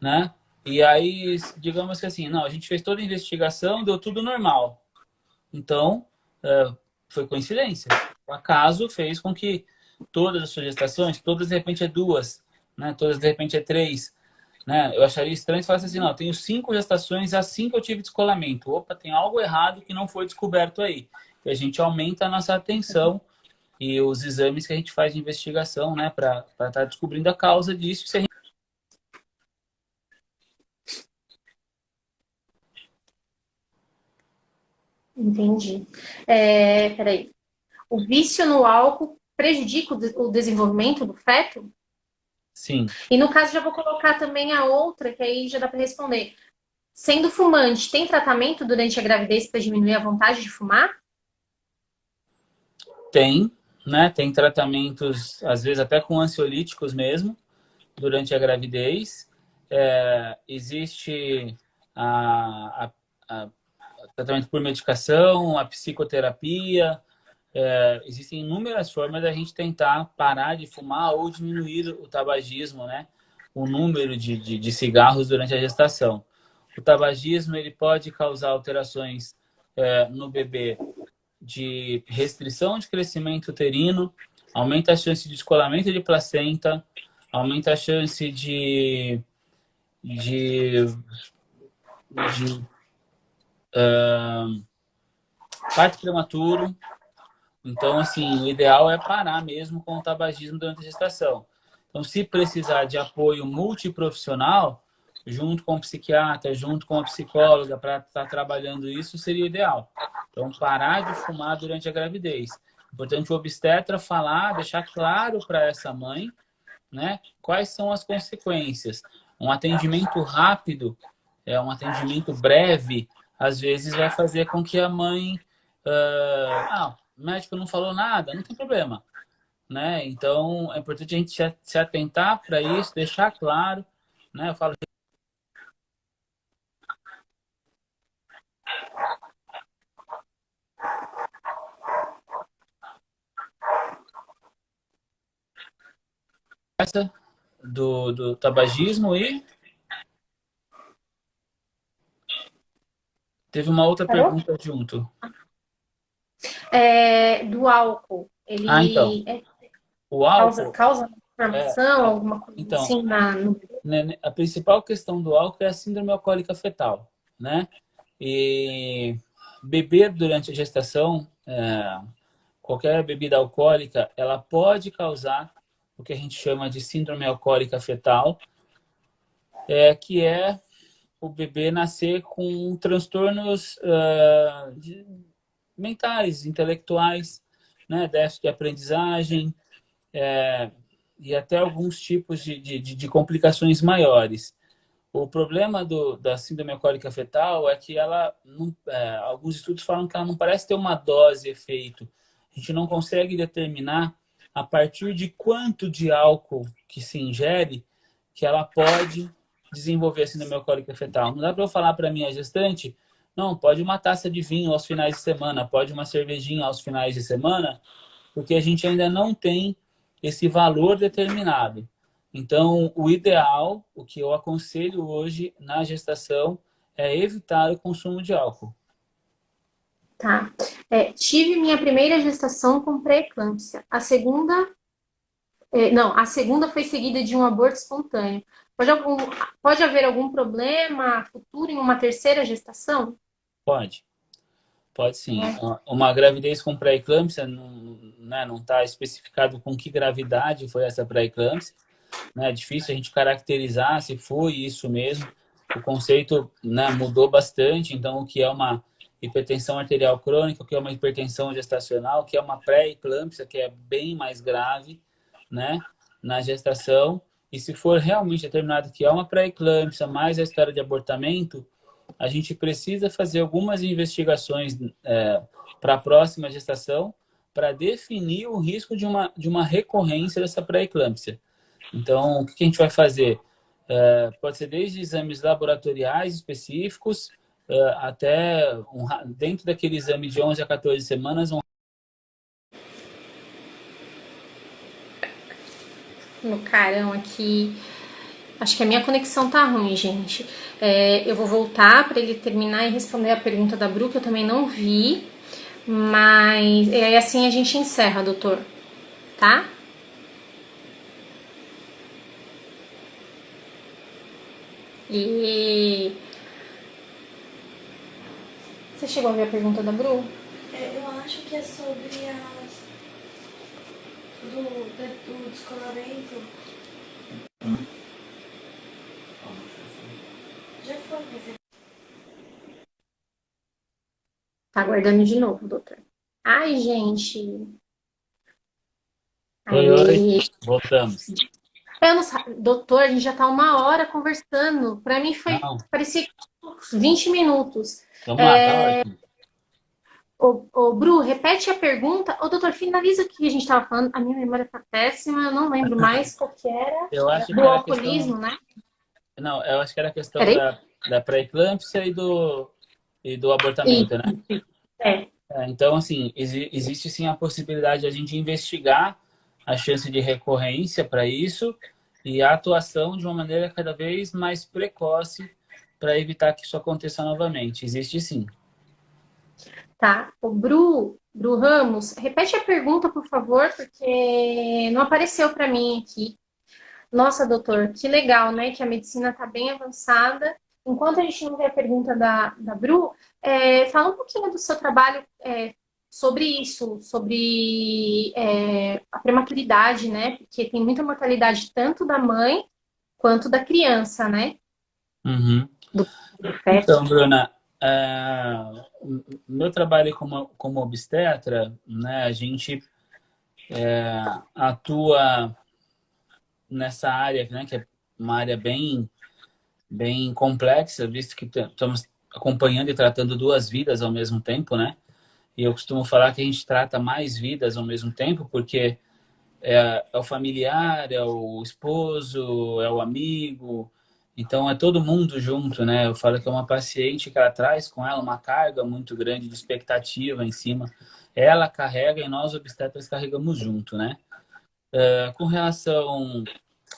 né? E aí, digamos que assim, não, a gente fez toda a investigação, deu tudo normal. Então, foi coincidência. O acaso fez com que todas as suas gestações, todas de repente é 2, né? Todas de repente é 3, né? Eu acharia estranho se falasse assim, não, eu tenho 5 gestações assim que eu tive descolamento. Opa, tem algo errado que não foi descoberto aí. E a gente aumenta a nossa atenção e os exames que a gente faz de investigação, né? Para estar descobrindo a causa disso. Se a gente... Entendi. Peraí. O vício no álcool prejudica o desenvolvimento do feto? Sim, E no caso, já vou colocar também a outra, que aí já dá para responder. Sendo fumante, tem tratamento durante a gravidez para diminuir a vontade de fumar? tem, né? Tem tratamentos, às vezes até com ansiolíticos mesmo, durante a gravidez. Existe a tratamento por medicação, a psicoterapia. Existem inúmeras formas da gente tentar parar de fumar ou diminuir o tabagismo, né? O número de cigarros durante a gestação. O tabagismo ele pode causar alterações no bebê de restrição de crescimento uterino, aumenta a chance de descolamento de placenta, aumenta a chance de parto prematuro. Então, assim, o ideal é parar mesmo com o tabagismo durante a gestação. Então, se precisar de apoio multiprofissional, junto com o psiquiatra, junto com a psicóloga, para estar trabalhando isso, seria o ideal. Então, parar de fumar durante a gravidez. Importante o obstetra falar, deixar claro para essa mãe, né, quais são as consequências. Um atendimento rápido, um atendimento breve, às vezes vai fazer com que a mãe... o médico não falou nada, não tem problema, né? Então, é importante a gente se atentar para isso, deixar claro, né? Eu falo essa do tabagismo e teve uma outra Parou? pergunta junto. Do álcool. Então, Ele o causa, álcool, causa é, inflamação, alguma coisa então, assim no... né, a principal questão do álcool é a síndrome alcoólica fetal, né? E beber durante a gestação, qualquer bebida alcoólica, ela pode causar o que a gente chama de síndrome alcoólica fetal, que é o bebê nascer com transtornos mentais, intelectuais, né? Déficit de aprendizagem, e até alguns tipos de complicações maiores. O problema da síndrome alcoólica fetal é que ela, alguns estudos falam que ela não parece ter uma dose efeito. A gente não consegue determinar a partir de quanto de álcool que se ingere que ela pode desenvolver a síndrome alcoólica fetal. Não dá para eu falar para a minha gestante, não, pode uma taça de vinho aos finais de semana, pode uma cervejinha aos finais de semana, porque a gente ainda não tem esse valor determinado. Então, o ideal, o que eu aconselho hoje na gestação, é evitar o consumo de álcool. Tá. Tive minha primeira gestação com pré-eclâmpsia. A segunda foi seguida de um aborto espontâneo. Pode haver algum problema futuro em uma terceira gestação? Pode sim. Uma gravidez com pré-eclâmpsia, não está especificado com que gravidade foi essa pré-eclâmpsia. Né? É difícil a gente caracterizar se foi isso mesmo. O conceito, né, mudou bastante. Então, o que é uma hipertensão arterial crônica, o que é uma hipertensão gestacional, o que é uma pré-eclâmpsia, que é bem mais grave, né, na gestação. E se for realmente determinado que é uma pré-eclâmpsia mais a história de abortamento, a gente precisa fazer algumas investigações para a próxima gestação para definir o risco de uma recorrência dessa pré-eclâmpsia. Então, o que a gente vai fazer? Pode ser desde exames laboratoriais específicos até dentro daquele exame de 11 a 14 semanas. meu carão aqui. Acho que a minha conexão tá ruim, gente. Eu vou voltar para ele terminar e responder a pergunta da Bru, que eu também não vi. Mas aí assim a gente encerra, doutor. Tá? E você chegou a ver a pergunta da Bru? Eu acho que é sobre do descolamento. Já foi, mas Tá aguardando de novo, doutor. Ai, gente. Oi, oi. Aí. Voltamos. Eu não doutor, a gente já tá 1 hora conversando. Pra mim Não, parecia 20 minutos. vamos lá, tá ótimo. Bru, repete a pergunta. Doutor, finaliza o que a gente tava falando. A minha memória tá péssima, eu não lembro mais qual que era. Eu acho Do que era a questão. alcoolismo, né? Não, eu acho que era a questão Peraí. da pré-eclâmpsia e do E, abortamento, né? é, Então, assim, existe sim a possibilidade de a gente investigar a chance de recorrência para isso e a atuação de uma maneira cada vez mais precoce para evitar que isso aconteça novamente. Existe sim. tá. Bru Ramos, repete a pergunta, por favor, porque não apareceu pra mim aqui. Nossa, doutor, que legal, né? Que a medicina está bem avançada. Enquanto a gente não vê a pergunta da Bru, fala um pouquinho do seu trabalho sobre isso, sobre a prematuridade, né? Porque tem muita mortalidade tanto da mãe quanto da criança, né? Uhum. Do feto. Então, Bruna, o meu trabalho como obstetra, né, a gente atua nessa área, né, que é uma área bem complexa, visto que estamos acompanhando e tratando duas vidas ao mesmo tempo, né? E eu costumo falar que a gente trata mais vidas ao mesmo tempo, porque é o familiar, é o esposo, é o amigo, então é todo mundo junto, né? Eu falo que é uma paciente que ela traz com ela uma carga muito grande de expectativa em cima. Ela carrega e nós obstetras carregamos junto, né? Com relação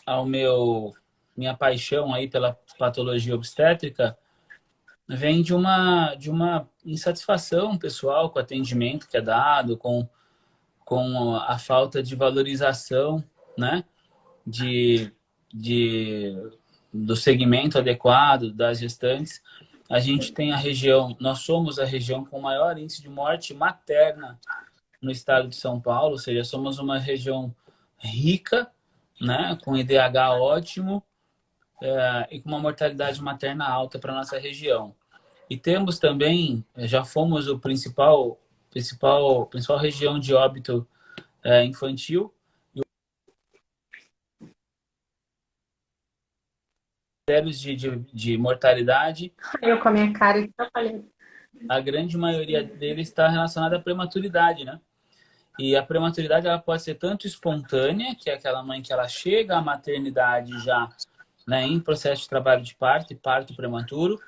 ao minha paixão aí pela patologia obstétrica, vem de uma insatisfação pessoal com o atendimento que é dado, com a falta de valorização, né, de, de, do segmento adequado das gestantes. A gente tem nós somos a região com maior índice de morte materna no estado de São Paulo, ou seja, somos uma região rica, né, com IDH ótimo, e com uma mortalidade materna alta para nossa região. E temos também, já fomos o principal região de óbito infantil, critérios de mortalidade, Eu com a minha cara e atrapalhando. a grande maioria deles está relacionada à prematuridade, né? E a prematuridade ela pode ser tanto espontânea, que é aquela mãe que ela chega à maternidade já, né, em processo de trabalho de parto e parto prematuro,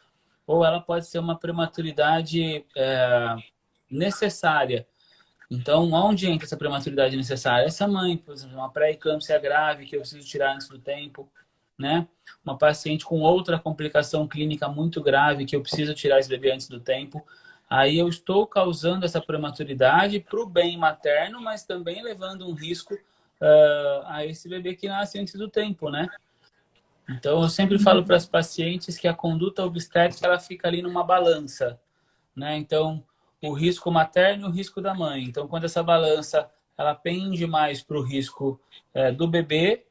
ou ela pode ser uma prematuridade necessária. Então, onde entra essa prematuridade necessária? Essa mãe, por exemplo, uma pré-eclâmpsia grave que eu preciso tirar antes do tempo, né? Uma paciente com outra complicação clínica muito grave que eu preciso tirar esse bebê antes do tempo. Aí eu estou causando essa prematuridade para o bem materno, mas também levando um risco a esse bebê que nasce antes do tempo, né? Então, eu sempre falo para as pacientes que a conduta obstétrica ela fica ali numa balança, né? Então, o risco materno e o risco da mãe. Então, quando essa balança ela pende mais para o risco do bebê,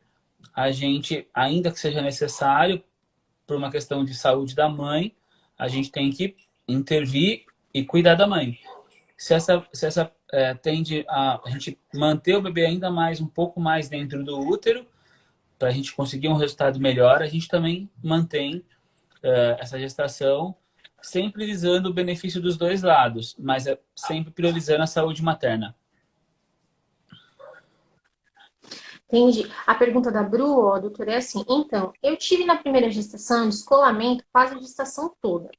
a gente, ainda que seja necessário, por uma questão de saúde da mãe, a gente tem que intervir e cuidar da mãe. Se essa tende a gente manter o bebê ainda mais, um pouco mais dentro do útero, para a gente conseguir um resultado melhor, a gente também mantém essa gestação, sempre visando o benefício dos dois lados, mas sempre priorizando a saúde materna. Entendi. A pergunta da Bru, ó, doutora, é assim. Então, eu tive na primeira gestação descolamento quase a gestação toda.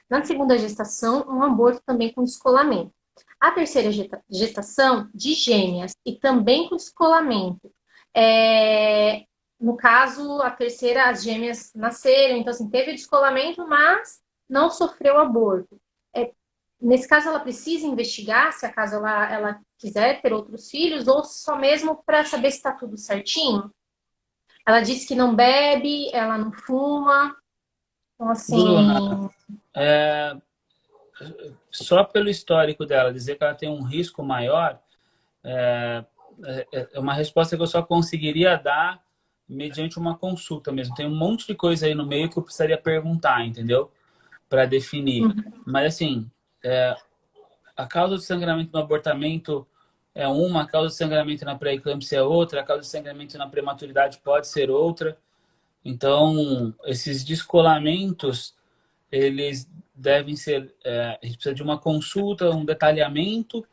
Na segunda gestação, um aborto também com descolamento. A terceira gestação, de gêmeas e também com descolamento. No caso, a terceira, as gêmeas nasceram, então assim, teve descolamento, mas não sofreu aborto. Nesse caso, ela precisa investigar se acaso ela quiser ter outros filhos, ou só mesmo para saber se está tudo certinho? Ela disse que não bebe, ela não fuma, então Bruna, assim. é, só pelo histórico dela, dizer que ela tem um risco maior, é, é uma resposta que eu só conseguiria dar mediante uma consulta mesmo. Tem um monte de coisa aí no meio que eu precisaria perguntar, entendeu? Para definir. Mas assim, a causa de sangramento no abortamento é uma, a causa de sangramento na pré-eclâmpsia é outra, a causa de sangramento na prematuridade pode ser outra. Então, esses descolamentos, eles devem ser, a gente precisa de uma consulta, um detalhamento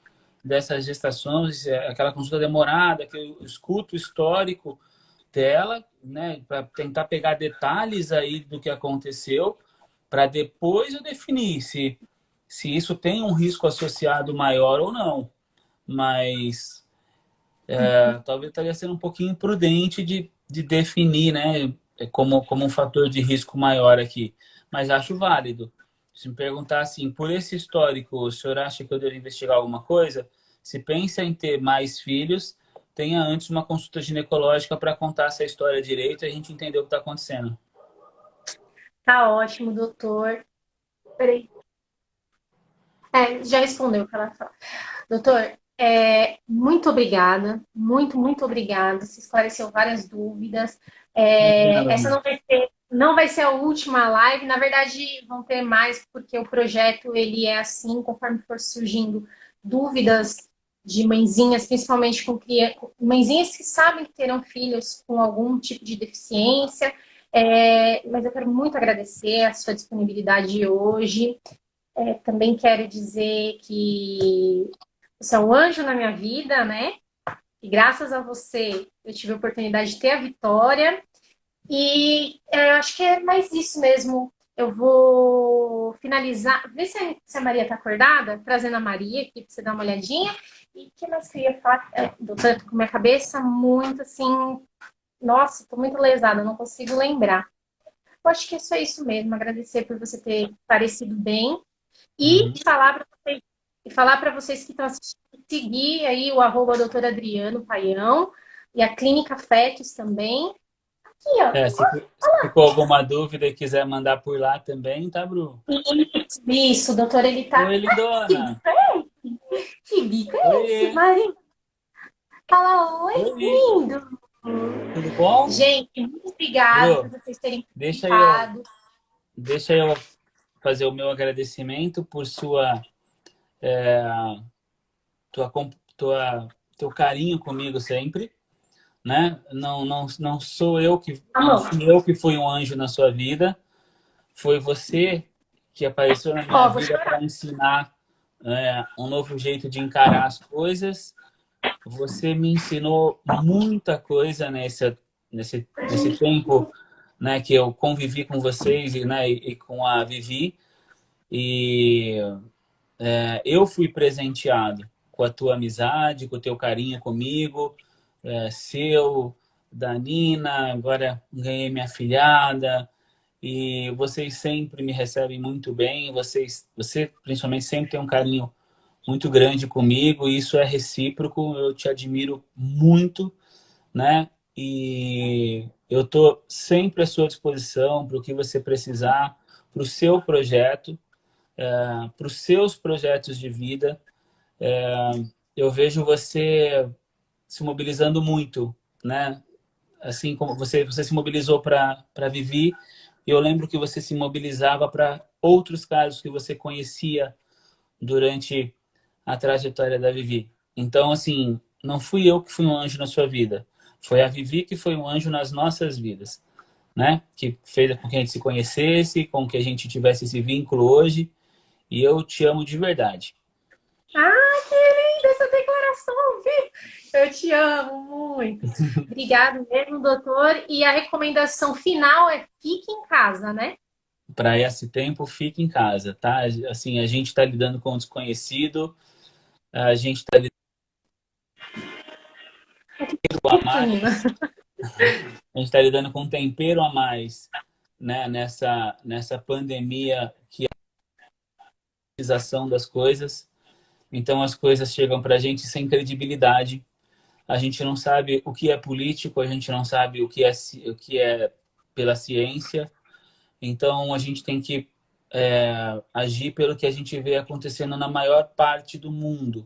dessas gestações, aquela consulta demorada, que eu escuto o histórico dela, né, para tentar pegar detalhes aí do que aconteceu, para depois eu definir se isso tem um risco associado maior ou não. Mas talvez estaria sendo um pouquinho imprudente de definir, né, como um fator de risco maior aqui. Mas acho válido. Se me perguntar assim, por esse histórico, o senhor acha que eu devo investigar alguma coisa? Se pensa em ter mais filhos, tenha antes uma consulta ginecológica para contar essa história direito e a gente entender o que está acontecendo. Tá ótimo, doutor. Peraí. Já respondeu o que ela falou. Doutor, muito obrigada. Muito obrigada. Você esclareceu várias dúvidas. Imagina, Essa Bruno. não vai ser a última live. Na verdade, vão ter mais, porque o projeto ele é assim, conforme for surgindo dúvidas de mãezinhas, principalmente com mãezinhas que sabem que terão filhos com algum tipo de deficiência. Mas eu quero muito agradecer a sua disponibilidade hoje. Também quero dizer que você é um anjo na minha vida, né? E graças a você eu tive a oportunidade de ter a vitória. E eu acho que é mais isso mesmo. Eu vou finalizar. Vê se a Maria está acordada, trazendo a Maria aqui para você dar uma olhadinha. E o que mais que eu ia falar? Doutora, tô com minha cabeça muito assim. Nossa, estou muito lesada, não consigo lembrar. Eu acho que é só isso mesmo. Agradecer por você ter parecido bem. E Uhum. falar para vocês que estão assistindo, seguir aí o arroba doutor Adriano Paião e a Clínica Fetos também. Aqui, ó. Se ficou alguma dúvida e quiser mandar por lá também, tá, Bruno? Isso, doutor, ele tá. Oi, Que lindona. bico é esse? Que bico é esse, Oi, Maria? Fala, oi, oi. lindo. Tudo bom? Gente, muito obrigada por Bru, vocês terem deixa eu, participado. deixa eu fazer o meu agradecimento por tua, teu carinho comigo sempre, né? Não sou eu não Amor, fui eu que fui um anjo na sua vida, foi você que apareceu na minha ó, vou vida chorar. para ensinar um novo jeito de encarar as coisas. Você me ensinou muita coisa nesse tempo, né, que eu convivi com vocês e com a Vivi. E eu fui presenteado com a tua amizade, com o teu carinho comigo, seu, da Nina, agora ganhei minha filhada. E vocês sempre me recebem muito bem. Você principalmente sempre tem um carinho muito grande comigo, e isso é recíproco. Eu te admiro muito, né? E eu estou sempre à sua disposição para o que você precisar, para o seu projeto, para os seus projetos de vida. Eu vejo você se mobilizando muito, né? Assim como você se mobilizou para Vivi, eu lembro que você se mobilizava para outros casos que você conhecia durante a trajetória da Vivi. Então, assim, não fui eu que fui um anjo na sua vida. Foi a Vivi que foi um anjo nas nossas vidas, né? Que fez com que a gente se conhecesse, com que a gente tivesse esse vínculo hoje. E eu te amo de verdade. Ah, que linda essa declaração, viu? Eu te amo muito. Obrigado mesmo, doutor. E a recomendação final é fique em casa, né? Para esse tempo, fique em casa, tá? Assim, a gente está lidando com o desconhecido, a gente está a mais, a gente está lidando com um tempero a mais, né? Nessa pandemia que é a politização das coisas. Então as coisas chegam para a gente sem credibilidade. A gente não sabe o que é político, a gente não sabe o que é pela ciência. Então a gente tem que agir pelo que a gente vê acontecendo na maior parte do mundo.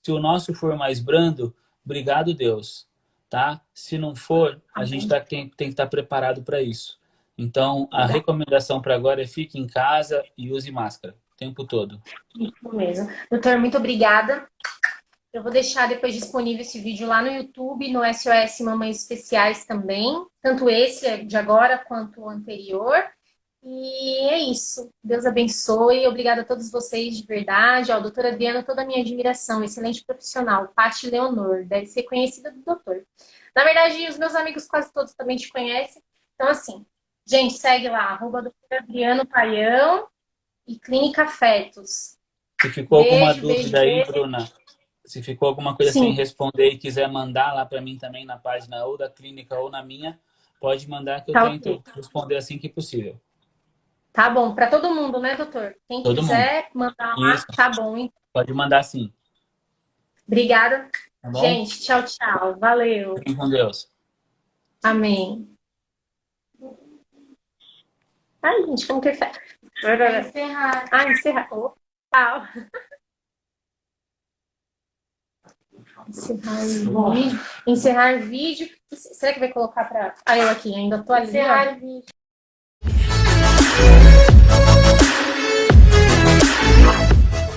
Se o nosso for mais brando, obrigado Deus, tá? Se não for, a gente tem que estar preparado para isso. Então a recomendação para agora é fique em casa e use máscara o tempo todo. Isso mesmo. Doutor, muito obrigada. Eu vou deixar depois disponível esse vídeo lá no YouTube, no SOS Mamães Especiais também. Tanto esse de agora quanto o anterior. E é isso. Deus abençoe. Obrigada a todos vocês de verdade. Ó, doutora Adriana, toda a minha admiração. Excelente profissional. Paty Leonor. Deve ser conhecida do doutor. Na verdade, os meus amigos quase todos também te conhecem. Então, assim, gente, segue lá. @doutora Adriano Paião e Clínica Fetos. Se ficou alguma Beijo, dúvida beijo, aí, beijo. Bruna, se ficou alguma coisa sem responder e quiser mandar lá para mim também na página ou da clínica ou na minha, pode mandar que eu Tá tento ok. responder assim que possível. Tá bom, para todo mundo, né, doutor? Quem Todo mundo. quiser mandar lá, Isso. tá bom, hein? Pode mandar sim. Obrigada. Tá bom? Gente, tchau, tchau. Valeu. Fiquem com Deus. Amém. Ai, gente, como que ele faz? Encerrar. Ah, encerrar. Oh, tchau. Encerrar vídeo. Encerrar vídeo. Será que vai colocar para. Ah, eu aqui, ainda tô ali. Encerrar Ó. o vídeo.